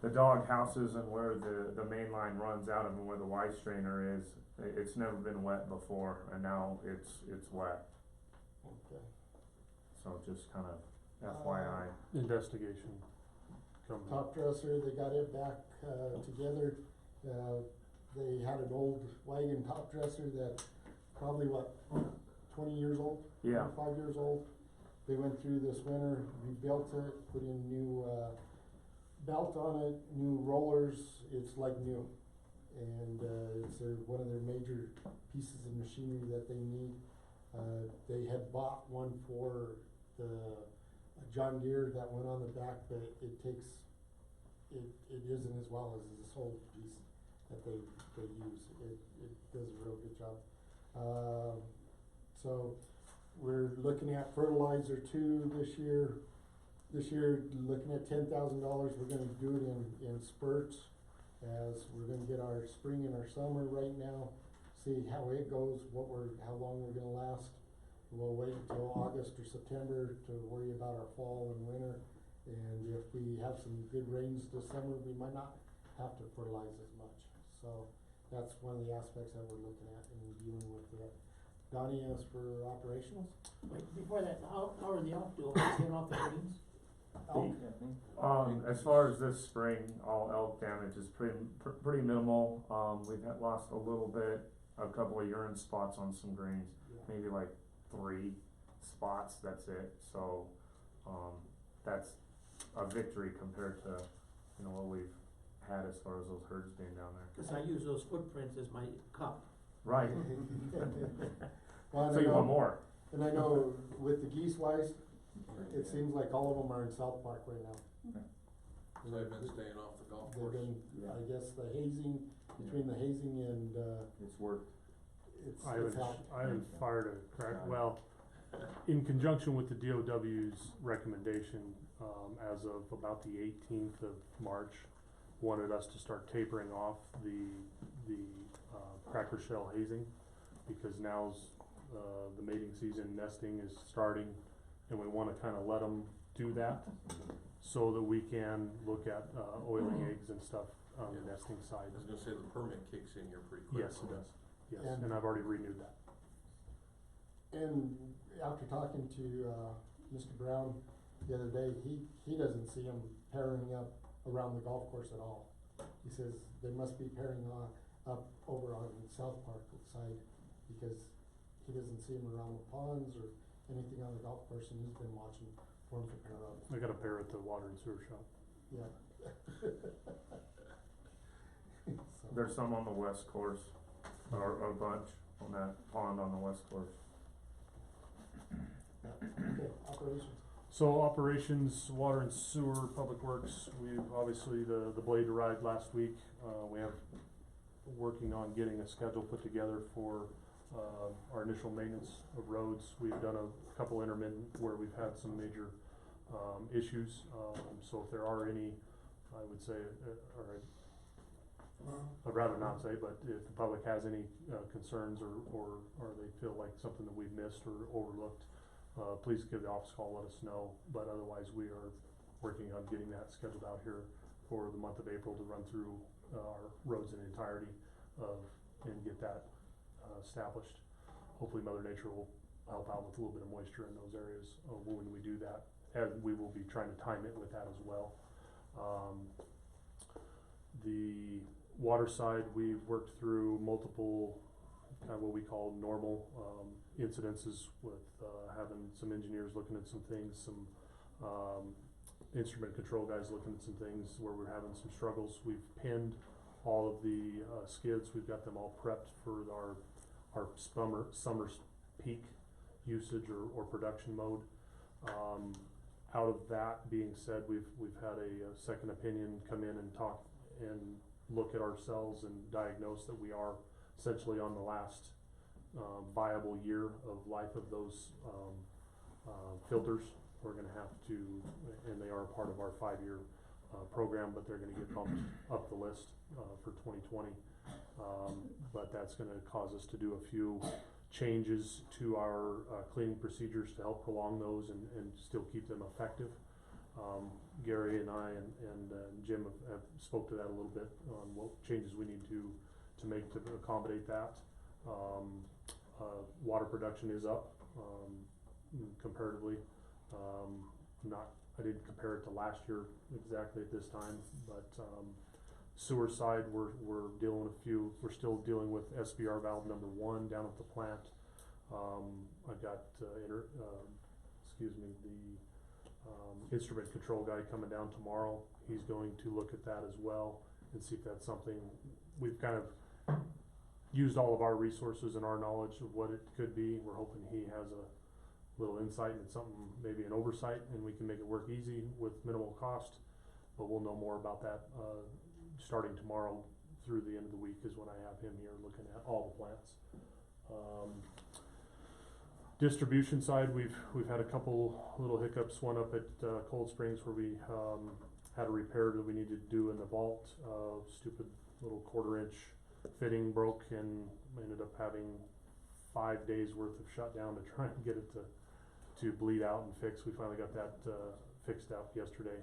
dog houses and where the main line runs out of and where the Y strainer is, it's never been wet before, and now it's wet. Okay. So just kind of FYI. Investigation coming. Top dresser, they got it back together. They had an old wagon top dresser that probably 20 years old? Yeah. 25 years old. They went through this winter, rebuilt it, put in new belt on it, new rollers. It's like new. And it's one of their major pieces of machinery that they need. They had bought one for the John Deere that went on the back, but it isn't as well as this old piece that they use. It does a real good job. So we're looking at fertilizer too this year. This year, looking at $10,000, we're gonna do it in spurts, as we're gonna get our spring and our summer right now, see how it goes, how long we're gonna last. We'll wait until August or September to worry about our fall and winter. And if we have some good rains this summer, we might not have to fertilize as much. So that's one of the aspects that we're looking at in dealing with that. Donnie, as for operationals? Wait, before that, how are the elk doing? Getting off the greens? As far as this spring, all elk damage is pretty minimal. We've lost a little bit, a couple of urine spots on some greens, maybe like 3 spots, that's it. So, that's a victory compared to, what we've had as far as those herds being down there. Cause I use those footprints as my cup. Right. Well, So you want more? And I know with the geese wise, it seems like all of them are in South Park right now. So they've been staying off the golf They've course. been, I guess the hazing, between the hazing and, It's worked. it's I helped. haven't fired a crack, well, in conjunction with the DOW's recommendation, as of about the 18th of March, wanted us to start tapering off the cracker shell hazing, because now's, the mating season, nesting is starting, and we wanna kinda let them do that, so that we can look at, oiling eggs and stuff on the Yeah. nesting side. I was gonna say the permit kicks in here pretty quick. Yes, it does, yes, And- and I've already renewed that. And after talking to, Mr. Brown the other day, he doesn't see them pairing up around the golf course at all. He says they must be pairing up over on South Park side, because he doesn't see them around the ponds or anything on the golf course, and he's been watching for them to pair up, I got a pair at the water and sewer shop. yeah. So- There's some on the west course, or a bunch on that pond on the west course. Okay, operations. So operations, water and sewer, public works, we've obviously, the blade arrived last week. We have, working on getting a schedule put together for, our initial maintenance of roads. We've done a couple intermittent where we've had some major, issues. So if there are any, I would say, I'd rather not say, but if the public has any, concerns or they feel like something that we've missed or overlooked, please give the office a call, let us know, but otherwise we are working on getting that scheduled out here for the month of April to run through our roads in entirety and get that established. Hopefully Mother Nature will help out with a little bit of moisture in those areas when we do that, and we will be trying to time it with that as well. The water side, we've worked through multiple kind of what we call normal incidences with having some engineers looking at some things, some instrument control guys looking at some things where we're having some struggles. We've pinned all of the skids, we've got them all prepped for our summer peak usage or production mode. Out of that being said, we've had a second opinion come in and talk and look at ourselves and diagnose that we are essentially on the last viable year of life of those filters. We're gonna have to, and they are a part of our 5-year program, but they're gonna get bumped up the list for 2020. But that's gonna cause us to do a few changes to our cleaning procedures to help prolong those and still keep them effective. Gary and I and Jim have spoke to that a little bit on what changes we need to make to accommodate that. Water production is up comparatively. I didn't compare it to last year exactly at this time, but sewer side, we're still dealing with SBR valve number 1 down at the plant. I've got the instrument control guy coming down tomorrow. He's going to look at that as well and see if that's something. We've kind of used all of our resources and our knowledge of what it could be. We're hoping he has a little insight and something, maybe an oversight, and we can make it work easy with minimal cost. But we'll know more about that starting tomorrow through the end of the week is when I have him here looking at all the plants. Distribution side, we've had a couple little hiccups. One up at Cold Springs where we had a repair that we needed to do in the vault. Stupid little 1/4-inch fitting broke, and we ended up having 5 days worth of shutdown to try and get it to bleed out and fix. We finally got that fixed out yesterday.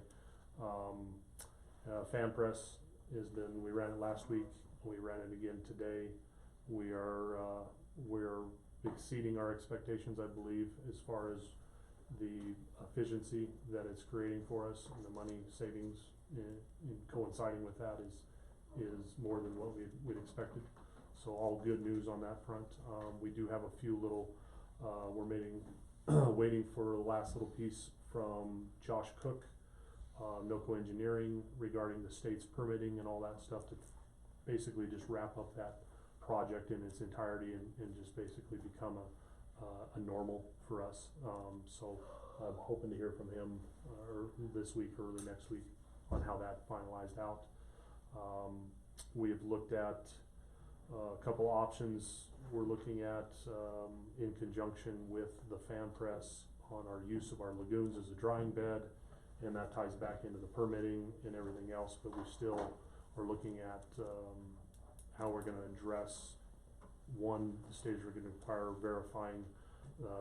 Fan press we ran it last week. We ran it again today. We're exceeding our expectations, I believe, as far as the efficiency that it's creating for us, and the money savings in coinciding with that is more than what we'd expected. So all good news on that front. We do have a few little, we're waiting for the last little piece from Josh Cook, Milco Engineering, regarding the state's permitting and all that stuff to basically just wrap up that project in its entirety and just basically become a normal for us. So I'm hoping to hear from him or this week or early next week on how that finalized out. We have looked at a couple options we're looking at in conjunction with the fan press on our use of our lagoons as a drying bed, and that ties back into the permitting and everything else, but we still are looking at how we're gonna address, one, the stage we're gonna require verifying,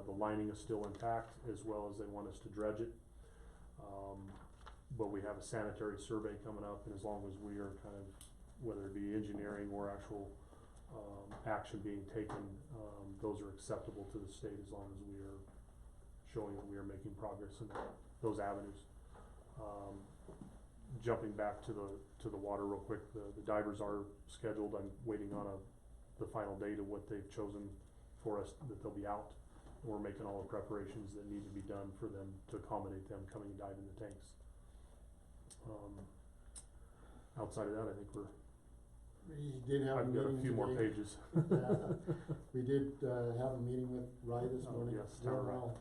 the lining is still intact, as well as they want us to dredge it. But we have a sanitary survey coming up, and as long as we are kind of, whether it be engineering or actual, action being taken, those are acceptable to the state as long as we are showing that we are making progress in those avenues. Jumping back to the water real quick, the divers are scheduled. I'm waiting on the final date of what they've chosen for us, that they'll be out. We're making all the preparations that need to be done for them to accommodate them coming and diving the tanks. Outside of that, I think We did have a I've got meeting a few more today. pages. We did, have a meeting with Rye this Oh, morning. yes, Very Town Rye. well.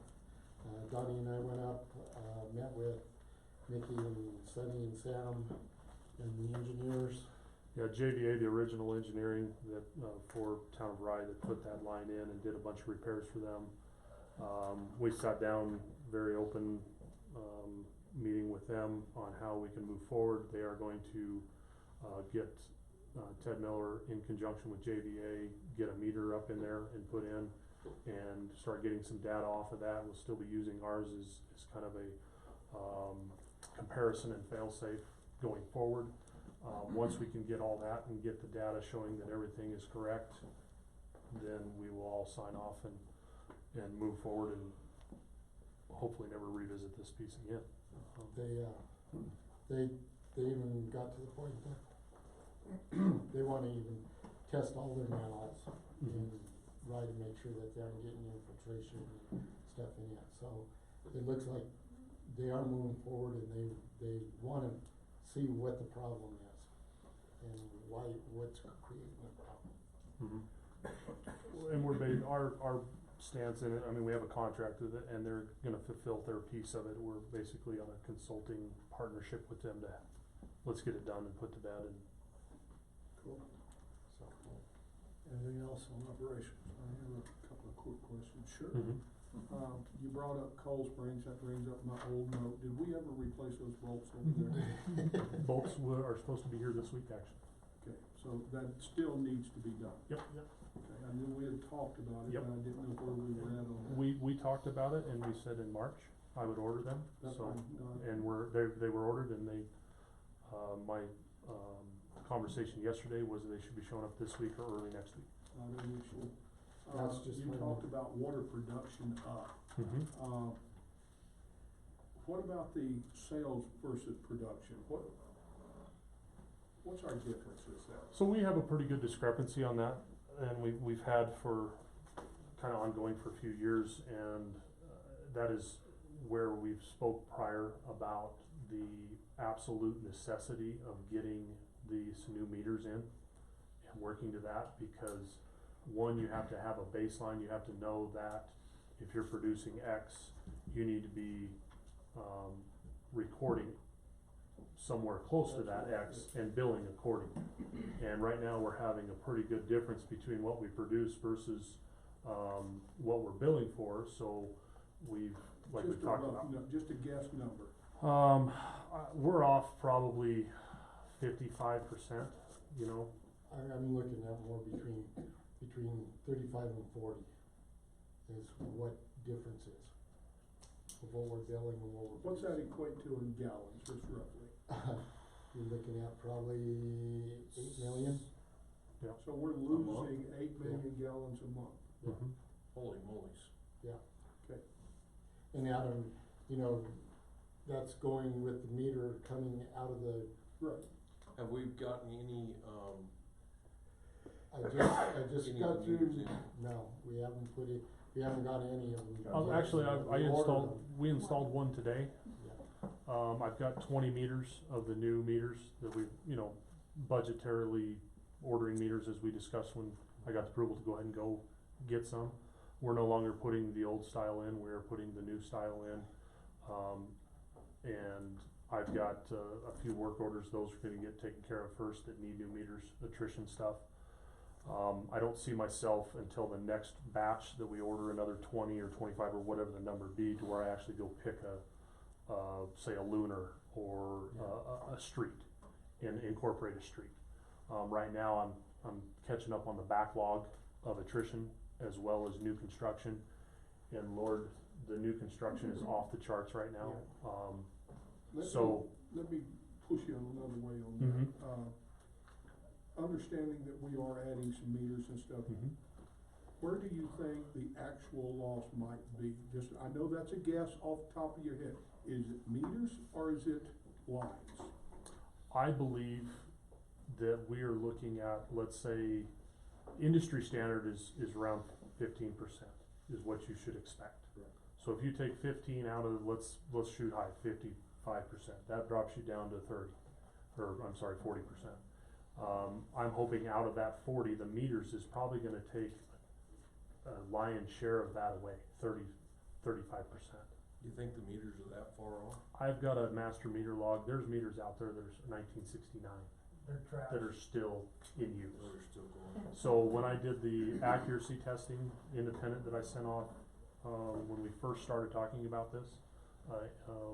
Donnie and I went up, met with Mickey and Sonny and Sam and the engineers. Yeah, JVA, the original engineering that, for Town of Rye, that put that line in and did a bunch of repairs for them. We sat down, very open, meeting with them on how we can move forward. They are going to, get, Ted Miller in conjunction with JVA, get a meter up in there and put in, and start getting some data off of that. We'll still be using ours as kind of a, comparison and fail-safe going forward. Once we can get all that and get the data showing that everything is correct, then we will all sign off and move forward and hopefully never revisit this piece again. They even got to the point that they wanna even test all their manholes and Rye to make sure that they aren't getting infiltration and stuff in it. So it looks like they are moving forward and they wanna see what the problem is and what's creating the problem. And we're our stance in it, I mean, we have a contract with it and they're gonna fulfill their piece of it. We're basically on a consulting partnership with them to, let's get it done and put to bed and. Cool. So. Anything else on operations? I have a couple of quick questions. Sure. You brought up Cold Springs, that brings up my old note. Did we ever replace those bolts over there? Bolts are supposed to be here this week, actually. Okay, so that still needs to be done. Yep. Okay, I knew we had talked about it, Yep. but I didn't know where we were at on that. We talked about it and we said in March I would order them, That's so, fine, no, and they were ordered and they, my, conversation yesterday was they should be showing up this week or early next week. not an issue. That's just You when- talked about water production up. What about the sales versus production? What's our differences there? So we have a pretty good discrepancy on that, and we've had for kind of ongoing for a few years, and that is where we've spoke prior about the absolute necessity of getting these new meters in and working to that, because one, you have to have a baseline, you have to know that if you're producing X, you need to be recording somewhere close to that X and billing accordingly. And right now, we're having a pretty good difference between what we produce versus what we're billing for, so we've, like we Just a talked rough about. just a guess number. We're off probably 55%, you know. I'm looking at more between 35 and 40 is what difference is of what we're billing and what we're. What's that equate to in gallons, just roughly? You're looking at probably 8 million. So we're losing 8 million gallons a month. Holy moly's. And out of, that's going with the meter coming out of the, Right. Have we gotten any, I just Any got of the through, meters in? no, we haven't got any of them. Actually, I We ordered installed, them. we installed one today. Yeah. I've got 20 meters of the new meters that we, budgetarily ordering meters as we discussed when I got the approval to go ahead and go get some. We're no longer putting the old style in, we're putting the new style in. And I've got a few work orders, those are gonna get taken care of first that need new meters, attrition stuff. I don't see myself until the next batch that we order another 20 or 25 or whatever the number be, to where I actually go pick say a lunar or a street and incorporate a street. Right now I'm catching up on the backlog of attrition as well as new construction. And Lord, the new construction is off the charts right now. Let me push you on another way on that. Understanding that we are adding some meters and stuff, where do you think the actual loss might be? Just, I know that's a guess off the top of your head. Is it meters or is it lines? I believe that we are looking at, let's say, industry standard is around 15% is what you should expect. Right. So if you take 15 out of, let's shoot high, 55%, that drops you down to 40%. I'm hoping out of that 40, the meters is probably gonna take a lion's share of that away, 35%. You think the meters are that far off? I've got a master meter log, there's meters out there, there's 1969 that are still in use. They're still going. So when I did the accuracy testing independent that I sent off, when we first started talking about this,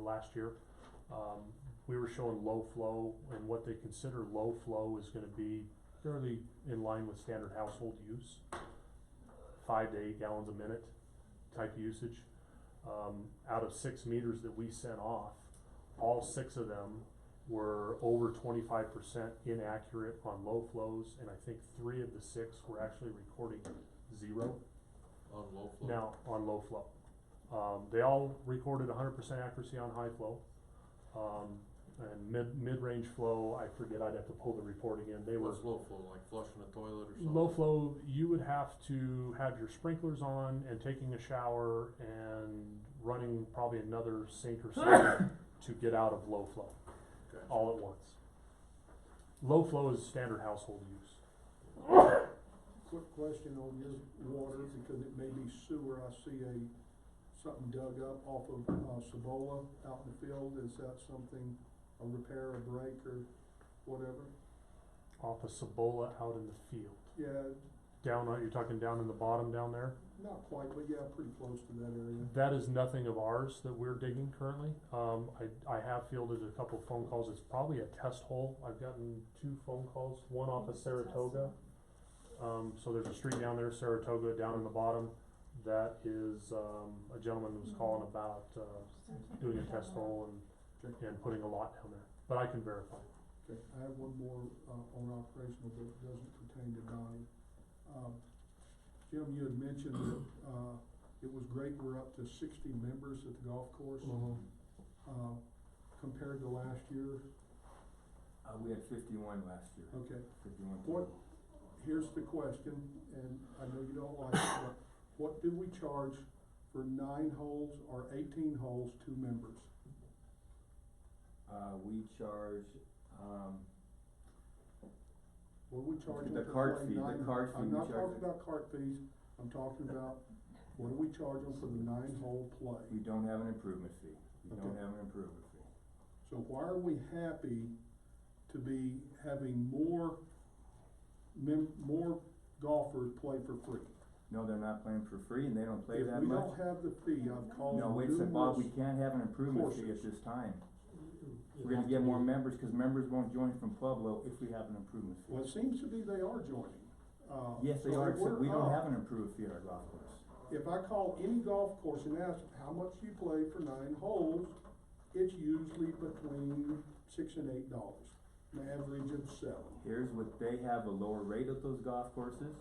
last year, we were showing low flow, and what they consider low flow is gonna be fairly in line with standard household use. 5 to 8 gallons a minute type usage. Out of 6 meters that we sent off, all 6 of them were over 25% inaccurate on low flows, and I think 3 of the 6 were actually recording 0. On low flow? Now, on low flow. They all recorded 100% accuracy on high flow. And mid-range flow, I forget, I'd have to pull the report again, they were. What's low flow, like flushing a toilet or something? Low flow, you would have to have your sprinklers on and taking a shower and running probably another sink or something to get out of low flow, Gotcha. all at once. Low flow is standard household use. Quick question on your water, because it may be sewer. I see something dug up off of, Cibola out in the field. Is that something, a repair, a break, or whatever? Off of Cibola out in the field. Yeah, You're talking down in the bottom down there? not quite, but yeah, pretty close to that area. That is nothing of ours that we're digging currently. I have fielded a couple phone calls. It's probably a test hole. I've gotten 2 phone calls, one off of Saratoga. So there's a street down there, Saratoga, down in the bottom. That is, a gentleman was calling about, doing a test hole and putting a lot down there. But I can verify. Okay, I have one more, on operational, but it doesn't pertain to Donnie. Jim, you had mentioned that, it was great, we're up to 60 members at the golf course. Compared to last year, We had 51 last year. okay. 51. What, here's the question, and I know you don't like it, but what do we charge for 9 holes or 18 holes, 2 members? We charge, What do we charge them The to cart play fee, the 9 cart fee I'm we not charge talking about cart fees, I'm talking about, what do we charge them for the 9-hole play? we don't have an improvement fee. We don't Okay. have an improvement fee. So why are we happy to be having more golfers play for free? No, they're not playing for free and they don't play that If we much. don't have the fee, I've called No, wait a second, Bob, we numerous can't have an improvement fee at courses. this time. We're gonna get more members, cause members won't join from Pueblo if we have an improvement fee. Well, it seems to be they are joining. Yes, they so are, if except we're we don't up, have an improvement fee at our golf course. If I call any golf course and ask how much you play for 9 holes, it's usually between $6 and $8, an average of 7. Here's what, they have a lower rate at those golf courses.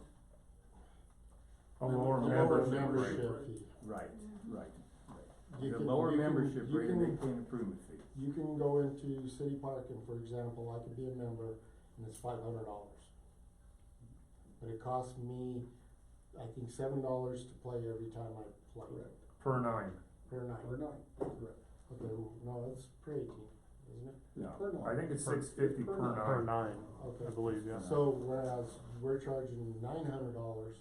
A lower membership fee. Right, right. You The can- lower you can- membership you rate, can- they pay an improvement fee. You can go into City Park and, for example, I could be a member and it's $500. But it costs me, I think, $7 to play every time I play. Correct. Per 9. Per night. Per night, correct. Okay, no, that's per 18, isn't it? No, Per night. I think it's Per- 650 per per night. night. Per 9, Okay. I believe, yeah. So whereas we're charging $900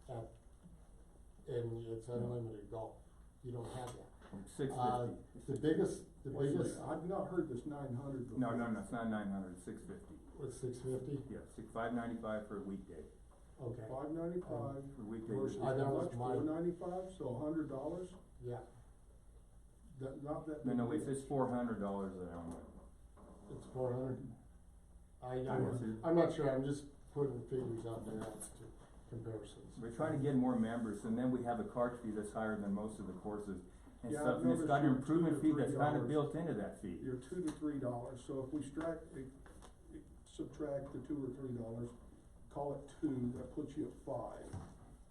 at, and it's unlimited golf, you don't have that. 650. The biggest, I've not heard this 900 before. No, it's not 900, it's 650. was $650, Yeah, $595 for a weekday. okay, $595 For weekday. versus that how was much, my- $495, so $100? yeah, Not that No, big a it's deal. $400 an hour. it's 400. I'm not sure, I'm just putting figures out there as to comparisons. We're trying to get more members, and then we have a card fee that's higher than most of the courses and Yeah, stuff, I've and it's got an noticed your improvement $2 to fee that's kinda $3. built into that fee. You're $2 to $3, so if we subtract the $2 or $3, call it 2, that puts you at 5.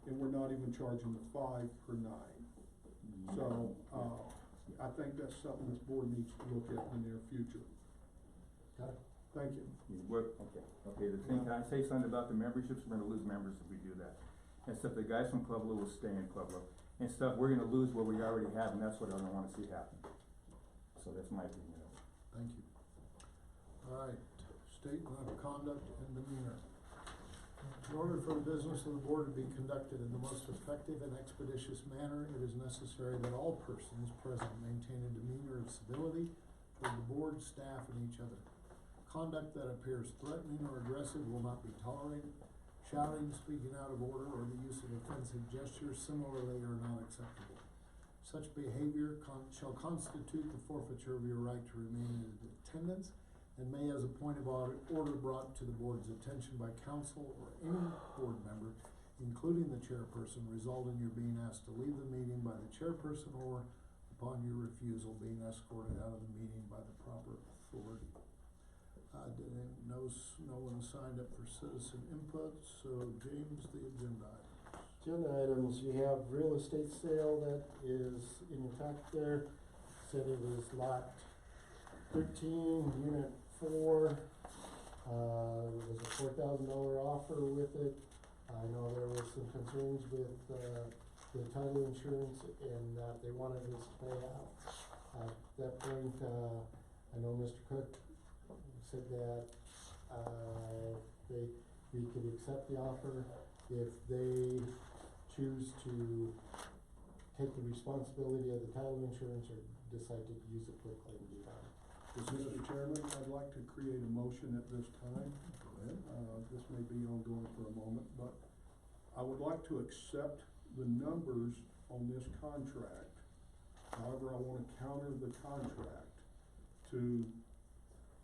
And we're not even charging the 5 per 9. So, I think that's something this board needs to look at in the near future. Okay. Thank you. Okay, the thing, can I say something about the memberships? We're gonna lose members if we do that. And stuff, the guys from Pueblo will stay in Pueblo. And stuff, we're gonna lose what we already have, and that's what I don't wanna see happen. So that's my opinion of it. Thank you. All right, statement of conduct and demeanor. In order for the business of the board to be conducted in the most effective and expeditious manner, it is necessary that all persons present maintain a demeanor of civility toward the board, staff, and each other. Conduct that appears threatening or aggressive will not be tolerated. Shouting, speaking out of order, or the use of offensive gestures similarly are not acceptable. Such behavior shall constitute the forfeiture of your right to remain in attendance and may, as a point of order brought to the board's attention by council or any board member, including the chairperson, result in your being asked to leave the meeting by the chairperson or, upon your refusal, being escorted out of the meeting by the proper authority. No one signed up for citizen input, so James, the agenda items. Agenda items, you have real estate sale that is in your packet there. Said it was lot 13, unit 4. There was a $4,000 offer with it. I know there was some concerns with, the title insurance and that they wanted us to pay out. At that point, I know Mr. Cook said that, we could accept the offer if they choose to take the responsibility of the title insurance or decide to use it quickly and be done. Mr. Chairman, I'd like to create a motion at this time. Go ahead. This may be ongoing for a moment, but I would like to accept the numbers on this contract. However, I wanna counter the contract to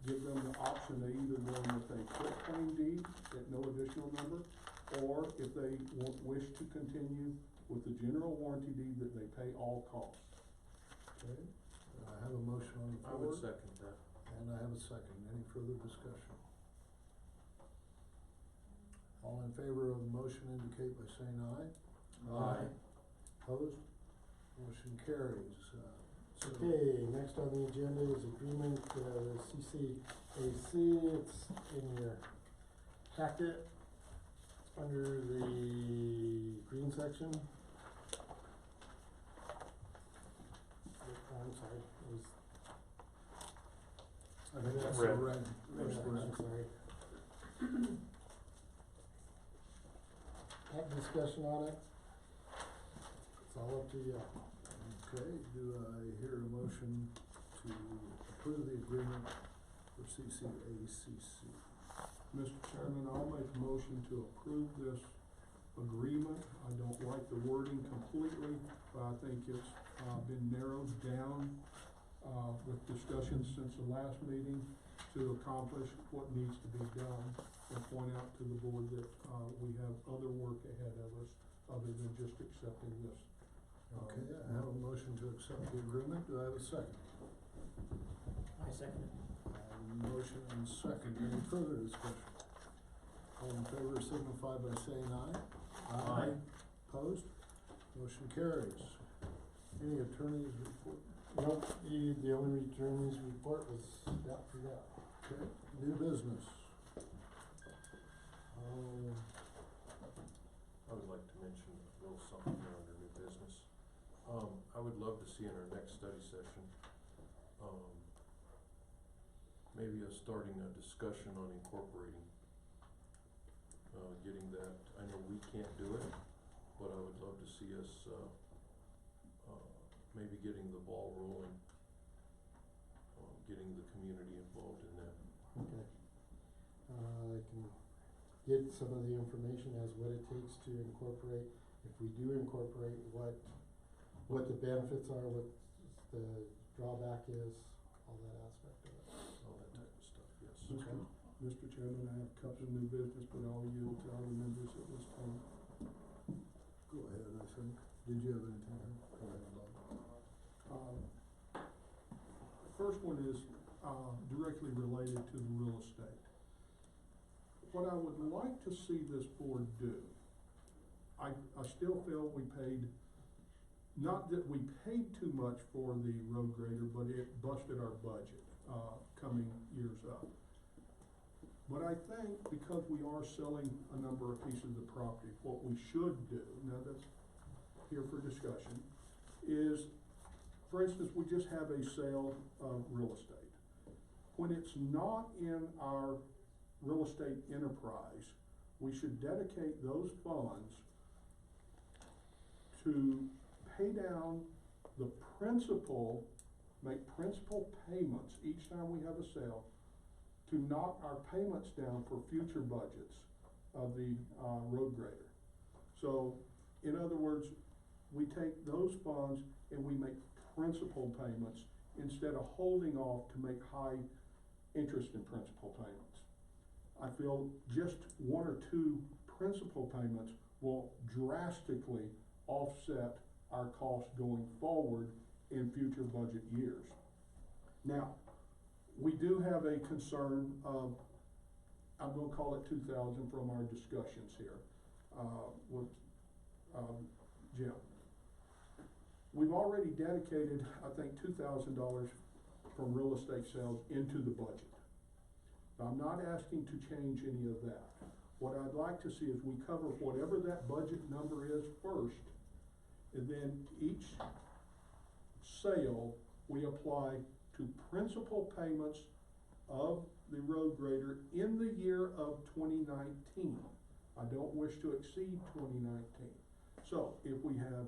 give them the option, they either go with a quitclaim deed at no additional number, or if they wish to continue with the general warranty deed that they pay all costs. Okay, I have a motion on the I floor. would second that. And I have a second. Any further discussion? All in favor of the motion indicate by saying aye. Aye. Opposed? Motion carries. Okay, next on the agenda is agreement, the CCAC, it's in your packet, under the green section. I'm sorry, it was. I think that's Red. red. I'm sorry. Have discussion on it. It's all up to you. Okay, do I hear a motion to approve the agreement for CCACC? Mr. Chairman, I'll make a motion to approve this agreement. I don't like the wording completely, but I think it's, been narrowed down, with discussions since the last meeting to accomplish what needs to be done and point out to the board that, we have other work ahead of us other than just accepting this. Okay, I have a motion to accept the agreement. Do I have a second? I second it. Motion and second. Any further discussion? All in favor signify by saying aye. Aye. Opposed? Motion carries. Any attorney's report? Nope, the only attorney's report was that for that. Okay, new business. I would like to mention a little something here under new business. I would love to see in our next study session, maybe starting a discussion on incorporating. Getting that, I know we can't do it, but I would love to see us, maybe getting the ball rolling, getting the community involved in that. Okay. I can get some of the information as what it takes to incorporate, if we do incorporate, what the benefits are, what the drawback is, all that aspect of it. All that type of stuff, yes. Okay. Mr. Chairman, I have a couple of new business, but I'll yield to other members at this time. Go ahead, I think. Did you have anything? Go ahead, Bob. First one is, directly related to the real estate. What I would like to see this board do, I still feel we paid, not that we paid too much for the road grader, but it busted our budget, coming years up. But I think because we are selling a number of pieces of property, what we should do, now that's here for discussion, is, for instance, we just have a sale of real estate. When it's not in our real estate enterprise, we should dedicate those funds to pay down the principal, make principal payments each time we have a sale, to knock our payments down for future budgets of the road grader. So, in other words, we take those funds and we make principal payments instead of holding off to make high interest and principal payments. I feel just one or two principal payments will drastically offset our costs going forward in future budget years. Now, we do have a concern of, I'm gonna call it 2,000 from our discussions here, with, Jim. We've already dedicated, I think, $2,000 from real estate sales into the budget. I'm not asking to change any of that. What I'd like to see is we cover whatever that budget number is first, and then each sale we apply to principal payments of the road grader in the year of 2019. I don't wish to exceed 2019. So if we have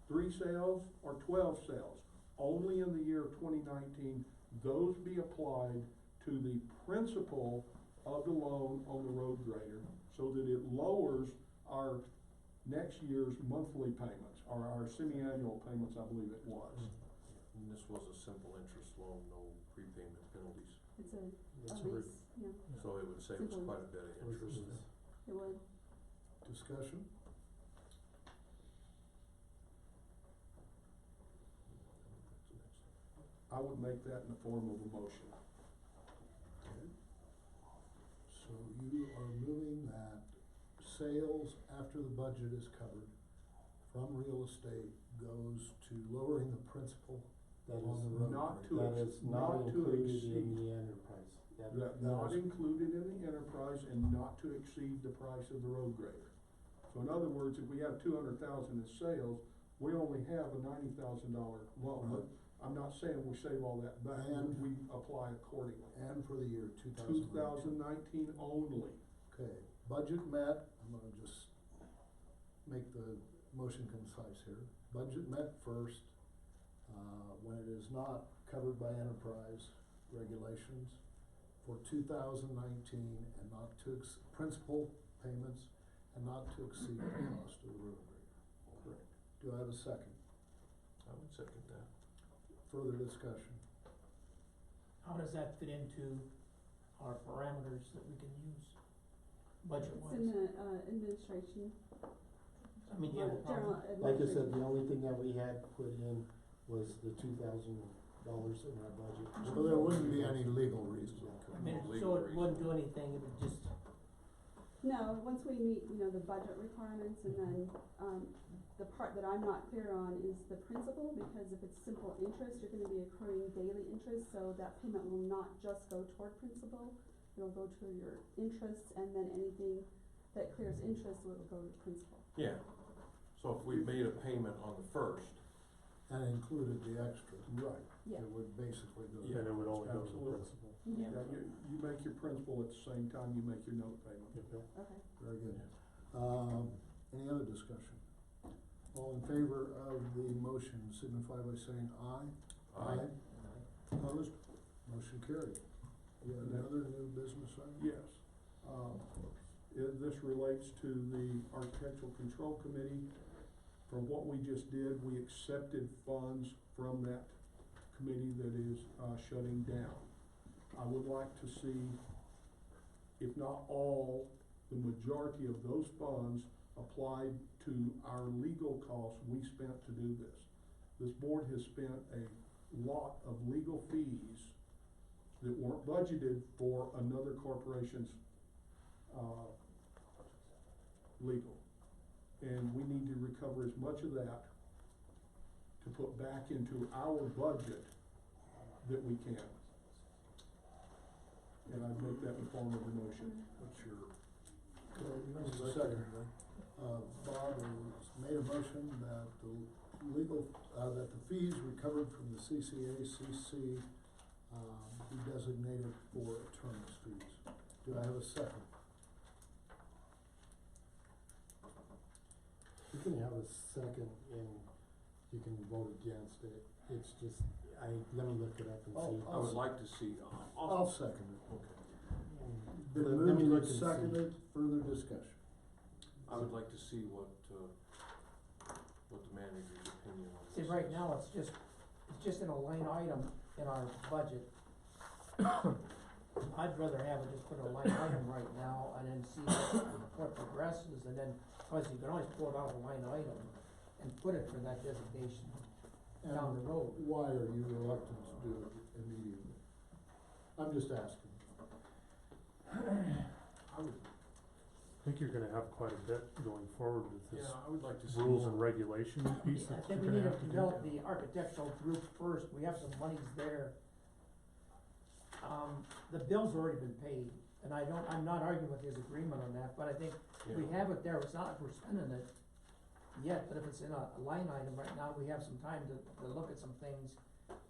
3 sales or 12 sales, only in the year of 2019, those be applied to the principal of the loan on the road grader, so that it lowers our next year's monthly payments, or our semi-annual payments, I believe it was. And this was a simple interest loan, no prepayment penalties, It's It's a a lease, yeah, so it would save us quite a bit of interest. it would. Discussion? I would make that in the form of a motion. Okay. So you are moving that sales after the budget is covered from real estate goes to lowering the principal That on is the road. not grader. to That ex- is not not to included in exceed. the enterprise. That not included in the enterprise and not to exceed the price of the road grader. So in other words, if we have 200,000 in sales, we only have a $90,000 loan. But I'm not saying we save all that back, And- we apply accordingly. And for the year 2019. 2019 only. Okay, budget met, I'm gonna just make the motion concise here. Budget met first, when it is not covered by enterprise regulations for 2019 and not to principal payments and not to exceed the cost of the road grader. Correct. Do I have a second? I would second that. Further discussion? How does that fit into our parameters that we can use budget-wise? It's in the, administration, I mean, do you have a general problem? Like I said, administration. the only thing that we had put in was the $2,000 in our budget. So there wouldn't be any legal reason. I mean, Legal so it reason. wouldn't do anything, it would just, No, once we meet, the budget requirements, and then, the part that I'm not clear on is the principal, because if it's simple interest, you're gonna be accruing daily interest, so that payment will not just go toward principal, it'll go to your interest, and then anything that clears interest will go to principal. Yeah, so if we made a payment on the first, And included the extra. Right. Yeah. It would basically go. Yeah, And it would only go to the Absolutely. principal. yeah. Yeah, you make your principal at the same time you make your note payment. Okay. Very good. Any other discussion? All in favor of the motion signify by saying aye. Aye. Opposed? Motion carried. You have another new business item? Yes. This relates to the Architectural Control Committee. From what we just did, we accepted funds from that committee that is shutting down. I would like to see if not all, the majority of those funds applied to our legal costs we spent to do this. This board has spent a lot of legal fees that weren't budgeted for another corporation's, legal. And we need to recover as much of that to put back into our budget that we can. And I'd make that in the form of a motion. What's your, Second. Bob has made a motion that the legal, that the fees recovered from the CCACC, be designated for attorney's fees. Do I have a second? You can have a second and you can vote against it. It's just, let me look it up and see. I would like to see, I'll second it. okay. Been Let me moved look and and see. seconded, further discussion. I would like to see what the manager's opinion on See, this right is. now, it's just in a line item in our budget. I'd rather have it just put in a line item right now and then see what progresses, and then, cause you can always pull it out of a line item and put it for that designation down the road. Why are you reluctant to do it immediately? I'm just asking. I think you're gonna have quite a bit going forward with this Yeah, I would like to see rules more. and regulation piece I that think you're we need gonna to have to do. develop the architectural group first, we have some monies there. The bill's already been paid, and I'm not arguing with his agreement on that, but I think we Yeah. have it there, it's not like we're spending it yet, but if it's in a line item right now, we have some time to look at some things,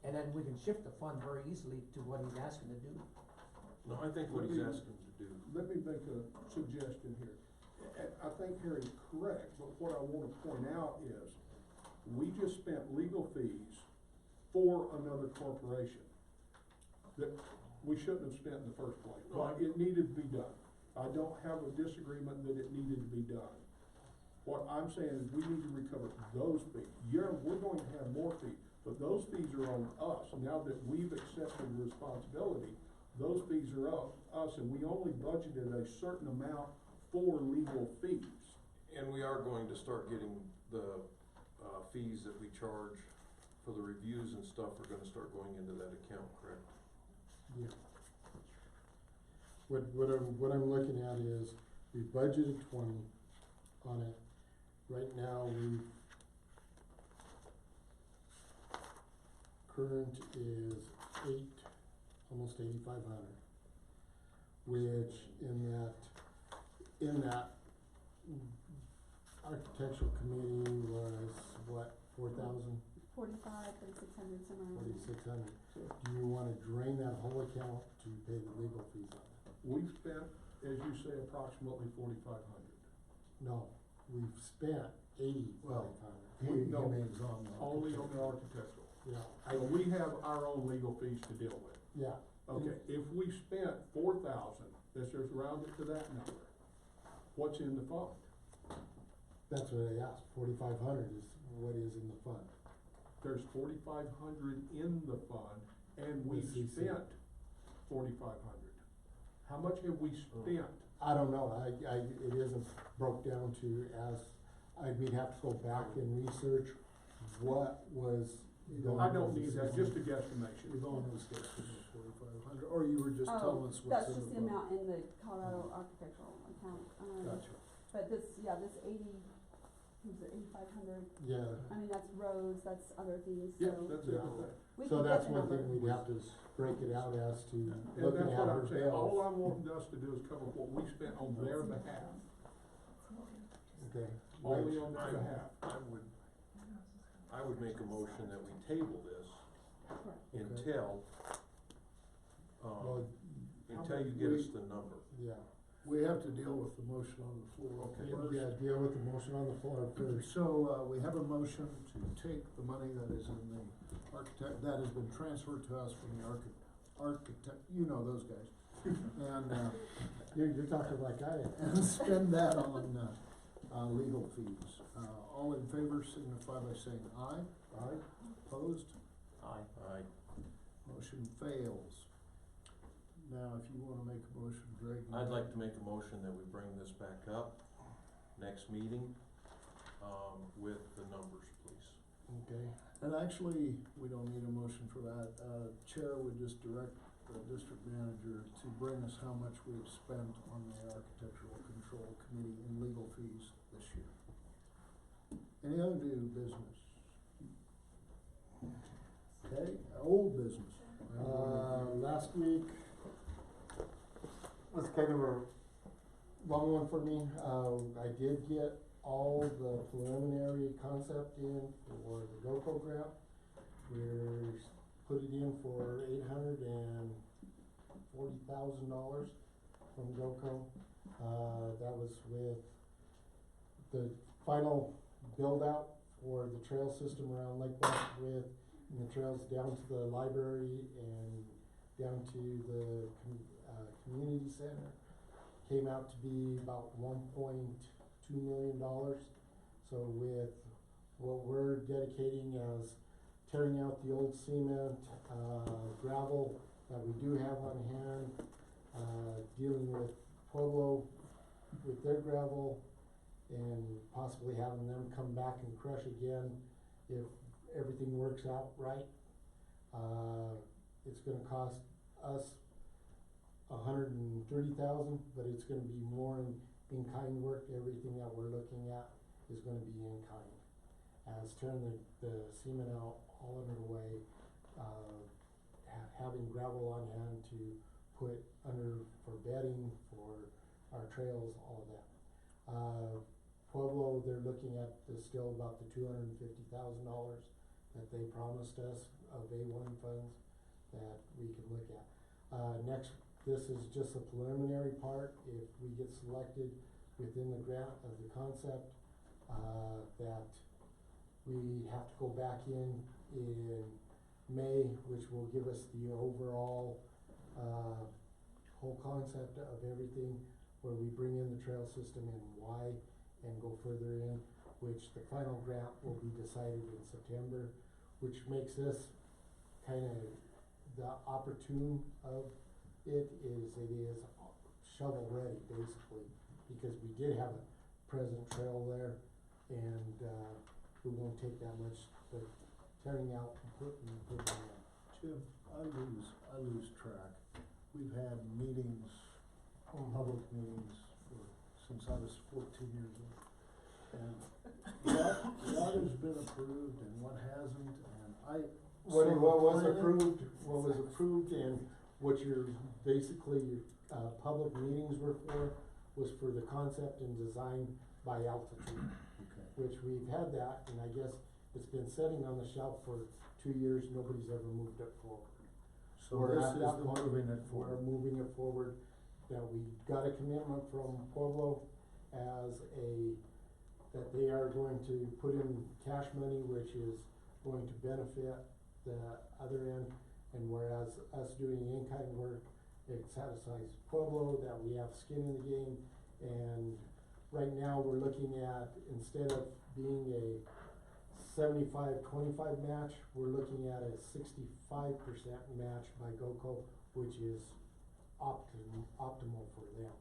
and then we can shift the fund very easily to what he's asking to do. No, I think what he's asking to do, Let me make a suggestion here. I think Harry's correct, but what I wanna point out is, we just spent legal fees for another corporation that we shouldn't have spent in the first place, but it needed to be done. I don't have a disagreement that it needed to be done. What I'm saying is we need to recover those fees. We're going to have more fees, but those fees are on us. Now that we've accepted the responsibility, those fees are us, and we only budgeted a certain amount for legal fees. and we are going to start getting the, fees that we charge for the reviews and stuff are gonna start going into that account, correct? Yeah. What I'm looking at is, we budgeted 20 on it. Right now, current is almost 8,500. Which in that architectural committee was what, 4,000? 45, 4,600, somewhere around there. 4,600. Do you wanna drain that whole account to pay the legal fees on it? We've spent, as you say, approximately 4,500. No, we've spent 8,500. He No. means on the. Only on the architectural. Yeah, So we have our own legal fees to deal with. yeah. Okay, if we spent 4,000, let's just round it to that number, what's in the fund? That's what I asked, 4,500 is what is in the fund. There's 4,500 in the fund, and we Yes, he said. spent 4,500. How much have we spent? I don't know, it isn't broke down to we'd have to go back and research what was done. I don't need that, just a guesstimation. We've only discussed 4,500, or you were just Oh, telling us what's that's in the just the fund. amount in the Colorado architectural account, Gotcha. but this 8,500, Yeah, I mean, that's roads, that's other things, Yeah, so that's Yeah. everything. we so can that's get the one thing number. we'd have to break it out as to And looking that's at what her I'm saying, all bills. I'm wanting us to do is cover what we spent on their behalf, Okay, only Rich, on their behalf. I would make a motion that we table this Correct. until, well, until you get us the number. yeah, We have to deal with the motion on the floor Okay. first. yeah, deal with the motion on the floor first. So, we have a motion to take the money that is in the architect, that has been transferred to us from the architect, you know those guys. And, You're talking like I am. and spend that on, legal fees. All in favor signify by saying aye. Aye. Opposed? Aye. Aye. Motion fails. Now, if you wanna make a motion Greg? I'd like to make a motion that we bring this back up next meeting, with the numbers, please. Okay, and actually, we don't need a motion for that. Chair would just direct the district manager to bring us how much we've spent on the Architectural Control Committee in legal fees this year. Any other new business? Okay, old business. Last week was kind of a long one for me. I did get all the preliminary concept in for the GoCo grant. We're put it in for $840,000 from GoCo. That was with the final build out for the trail system around Lake Bluff and the trails down to the library and down to the community center. Came out to be about $1.2 million. So with what we're dedicating as tearing out the old cement, gravel that we do have on hand, dealing with Pueblo with their gravel, and possibly having them come back and crush again if everything works out right. It's gonna cost us $130,000, but it's gonna be more in kind work. Everything that we're looking at is gonna be in kind. As tearing the cement out all under the way, having gravel on hand to put under for bedding for our trails, all of that. Pueblo, they're looking at still about the $250,000 that they promised us of A1 funds that we can look at. Next, this is just a preliminary part. If we get selected within the grant of the concept, that we have to go back in May, which will give us the overall whole concept of everything, where we bring in the trail system and why, and go further in, which the final grant will be decided in September, which makes this kind of the opportune of it is shovel ready basically, because we did have a present trail there, and we won't take that much, but tearing out and putting in. Jim, I lose track. We've had meetings, public meetings, since I was 14 years old. And what has been approved and what hasn't, and What was approved and what your, basically, public meetings were for, was for the concept and design by altitude. Okay. Which we've had that, and I guess it's been sitting on the shelf for 2 years, nobody's ever moved it forward. So We're this at is that the point, moving it forward. We're moving it forward, that we got a commitment from Pueblo that they are going to put in cash money, which is going to benefit the other end, and whereas us doing in-kind work, it satisfies Pueblo that we have skin in the game. And right now, we're looking at, instead of being a 75-25 match, we're looking at a 65% match by GoCo, which is optimal for them,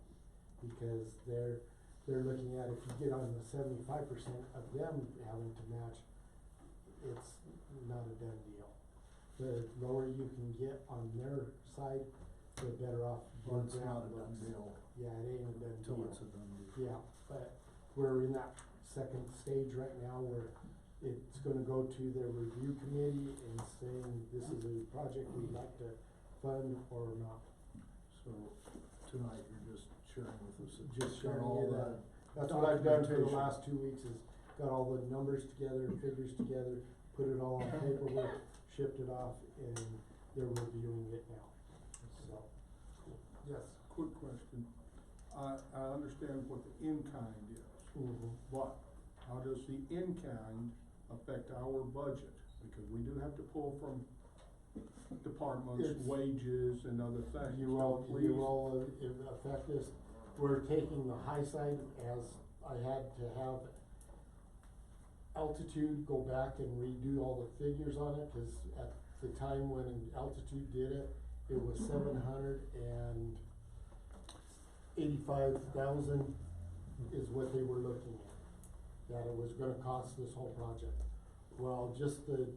because they're looking at, if you get on the 75% of them having to match, it's not a done deal. The lower you can get on their side, the better off Well, your it's not grant a done looks. deal Yeah, it ain't a done until deal. it's a done deal. Yeah, but we're in that second stage right now where it's gonna go to their review committee and saying, this is a project we'd like to fund or not. So tonight you're just sharing with us. Just got sharing all you that. That's what I've done for the documentation. last 2 weeks, is got all the numbers together, figures together, put it all on paperwork, shipped it off, and they're reviewing it now. So, yes. Quick question. I understand what the in-kind is, but how does the in-kind affect our budget? Because we do have to pull from departments, It's- wages and other things. You will affect this. We're taking the high side, as I had to have Altitude go back and redo all the figures on it, cause at the time when Altitude did it, it was 85,000 is what they were looking at, that it was gonna cost this whole project. Well, just the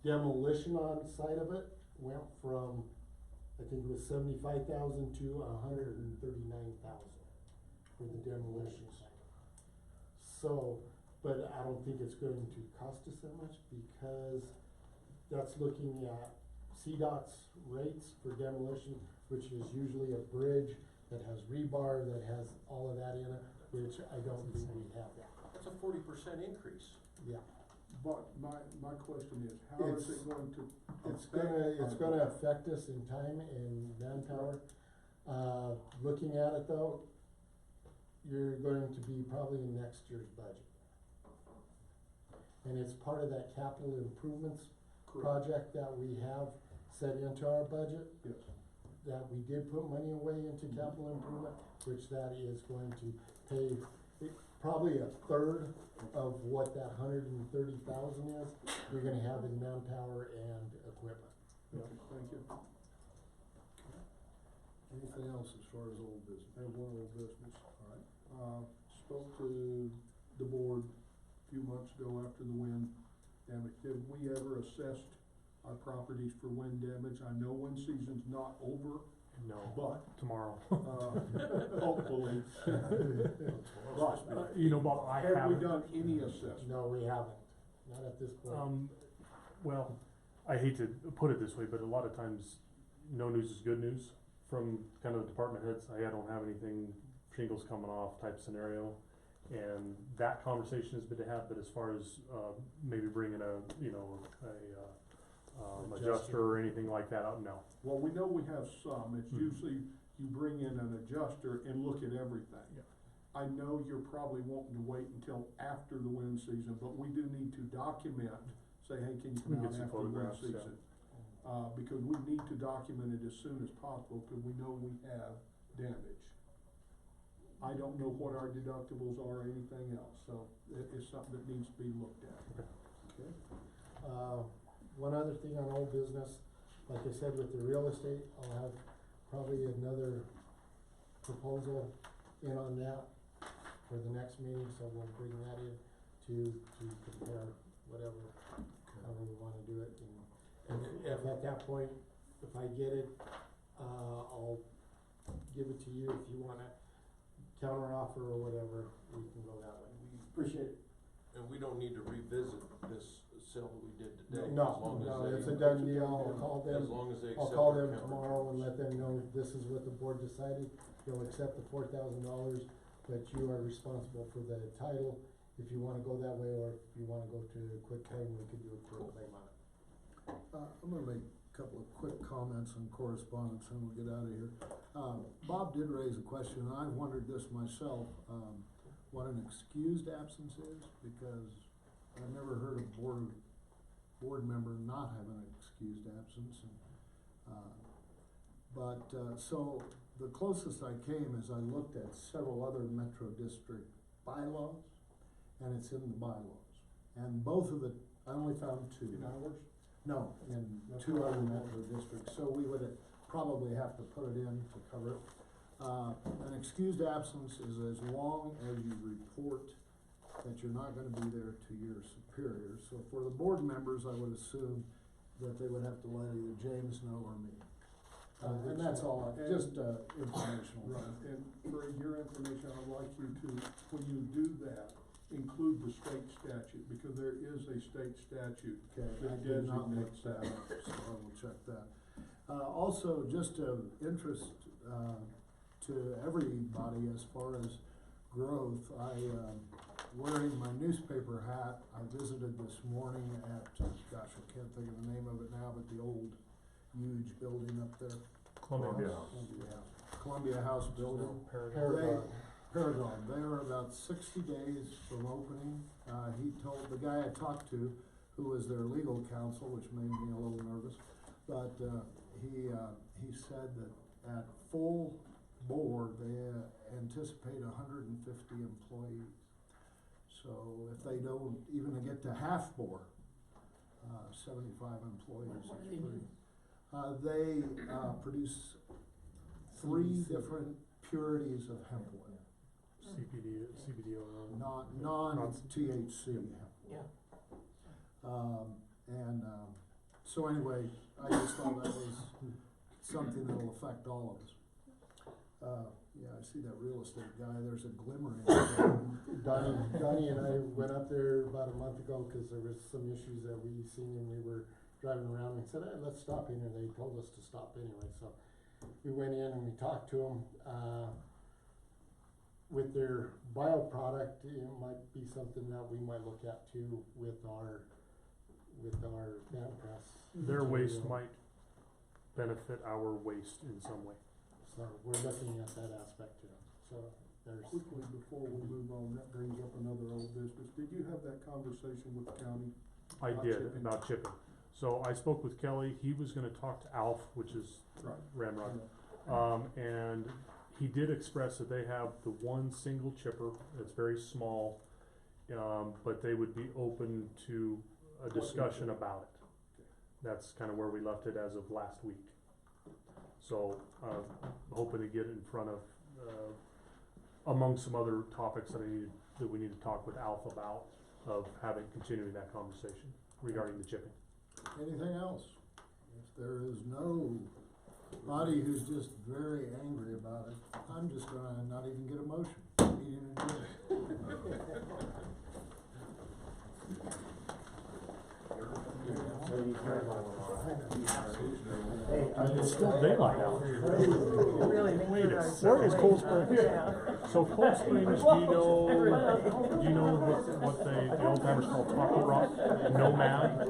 demolition on side of it went from, I think it was 75,000 to 139,000 for the demolition side. So, but I don't think it's going to cost us that much because that's looking at CDOT's rates for demolition, which is usually a bridge that has rebar, that has all of that in it, which I don't think we have that. That's a 40% increase. Yeah. But my question is, how is It's- it going to It's affect? gonna affect us in time and manpower. Looking at it though, you're going to be probably in next year's budget. And it's part of that capital improvements project that we have set into our budget, Yes. that we did put money away into capital improvement, which that is going to pay probably a third of what that 130,000 is, you're gonna have in manpower and equipment. Okay, thank you. Anything else as far as old business? I have one old business. All right. Spoke to the board a few months ago after the wind damage. Have we ever assessed our properties for wind damage? I know wind season's not over, No, but, tomorrow. hopefully. But, You know, Bob, I have we haven't. done any assessment? No, we haven't, not at this point. Well, I hate to put it this way, but a lot of times, no news is good news from kind of department heads. I don't have anything, shingles coming off type scenario. And that conversation has been to have, but as far as, maybe bringing a, you know, adjuster or anything like that up, no. Well, we know we have some. It's Mhm. usually you bring in an adjuster and look at everything. Yeah. I know you're probably wanting to wait until after the wind season, but we do need to document, say, hey, can you We come get out some after the wind photographs, yeah. season? Because we need to document it as soon as possible, because we know we have damage. I don't know what our deductibles are or anything else, so it's something that needs to be looked at. Okay. One other thing on old business, like I said, with the real estate, I'll have probably another proposal in on that for the next meeting, so we'll bring that in to compare whatever, however we wanna do it. And if at that point, if I get it, I'll give it to you if you wanna counter offer or whatever, we can go that way. Appreciate it. And we don't need to revisit this sale that we did today. No, as long as no, they- it's a done deal, I'll call them. As long as they I'll accept call our them counter. tomorrow and let them know this is what the board decided. They'll accept the $4,000, but you are responsible for the title. If you wanna go that way, or if you wanna go to quick claim, we could do a quick claim on it. I'm gonna make a couple of quick comments on correspondence and we'll get out of here. Bob did raise a question, and I wondered this myself, what an excused absence is, because I've never heard a board member not have an excused absence. So the closest I came is I looked at several other Metro District bylaws, and it's in the bylaws. And both of I only found two. In ours? No, in two other Metro Districts, so we would probably have to put it in to cover it. An excused absence is as long as you report that you're not gonna be there to your superiors. So for the board members, I would assume that they would have to let either James know or me. And that's all, just informational. Right, and for your information, I'd like you to, when you do that, include the state statute, because there is a state statute Okay, I that did not look designates that that. up, so I will check that. Also, just of interest, to everybody as far as growth, wearing my newspaper hat, I visited this morning at, gosh, I can't think of the name of it now, but the old huge building up there. Columbia House. Columbia House building. Paragon. Paragon, they are about 60 days from opening. He told, the guy I talked to, who was their legal counsel, which made me a little nervous, but he said that at full board, they anticipate 150 employees. So if they don't even get to half board, 75 employees is What do they pretty. do? They produce 3 different purities of hemp oil, CBD oil. non-THC hemp oil. Yeah. So anyway, I just thought that was something that'll affect all of us. Yeah, I see that real estate guy, there's a glimmer in it. Donnie and I went up there about a month ago, cause there was some issues that we seen and we were driving around and said, hey, let's stop in, and they told us to stop anyway, so we went in and we talked to them, with their bioproduct, it might be something that we might look at too with our fan press. Their waste might benefit our waste in some way. So we're looking at that aspect too, so there's. Quickly, before we move on, that brings up another old business. Did you have that conversation with the county? I About did, chipping. about chipping. So I spoke with Kelly, he was gonna talk to Alf, which is Right. Ramrod. And he did express that they have the one single chipper, it's very small, but they would be open to a discussion about it. That's kinda where we left it as of last week. So, hoping to get in front of, among some other topics that we need to talk with Alf about, of continuing that conversation regarding the chipping. Anything else? If there is nobody who's just very angry about it, I'm just gonna not even get a motion. Meeting adjourned. It's still daylight out. Wait a second. Where is Cold Springs? So Cold Springs, do you know what the old timers call Taco Rock? Nomad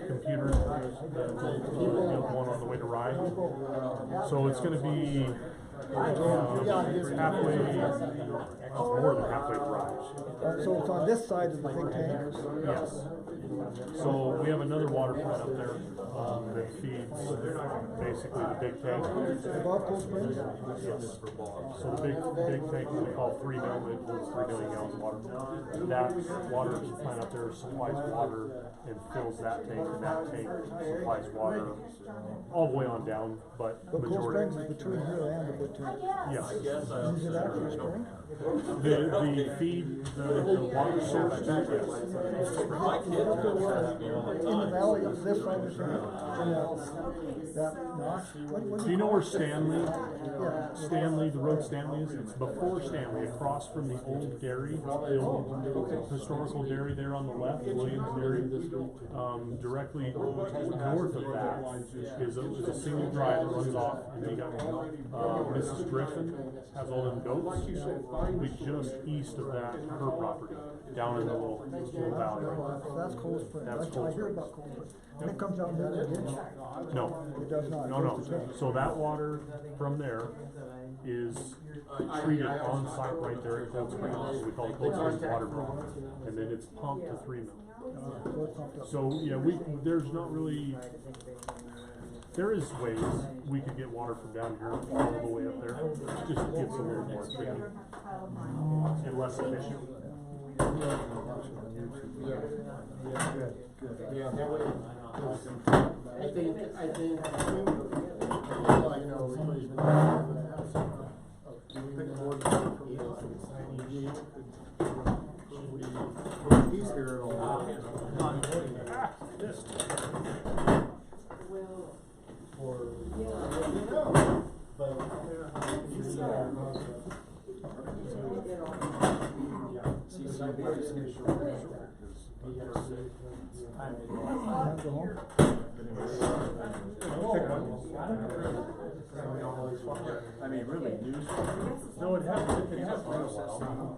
computers, the one on the way to Rye. So it's gonna be, it's halfway, more than halfway to Rye. So it's on this side of the big tank? Yes. So we have another water plant up there, that feeds basically the big tank. Above Cold Springs? Yes. So the big tank, what we call 3 mil, it holds 3 million gallons of water. That water plant up there supplies water and fills that tank, and that tank supplies water all the way on down, but But Cold majority. Springs is between here and the big tank. Yes. Is it actually spring? The feed, the water source to it, yes. In the valley up this side of the tank? That notch? What Do you know where Stanley, Yeah. Stanley, the road Stanley is? It's before Stanley, across from the old dairy, the old historical dairy there on the left, Williams Dairy. Directly north of that is a single drive that runs off, and you got, Mrs. Griffin has all them goats. We just east of that, her property, down in the little valley. That's Cold Springs. That's I Cold hear Springs. about Cold Springs. And it comes down there to the ditch? No, It does not. no, It no. goes to the tank. So that water from there is treated on site right there at Cold Springs. We call it Cold Springs Water Draw. And then it's pumped to 3 mil. So it's pumped up. So, yeah, there's not really, there is ways we could get water from down here all the way up there. It just gets a little more tricky and less efficient. Somebody's been asking to have some, pick a board member from the he's here all I mean, really, news. No, it has been a while.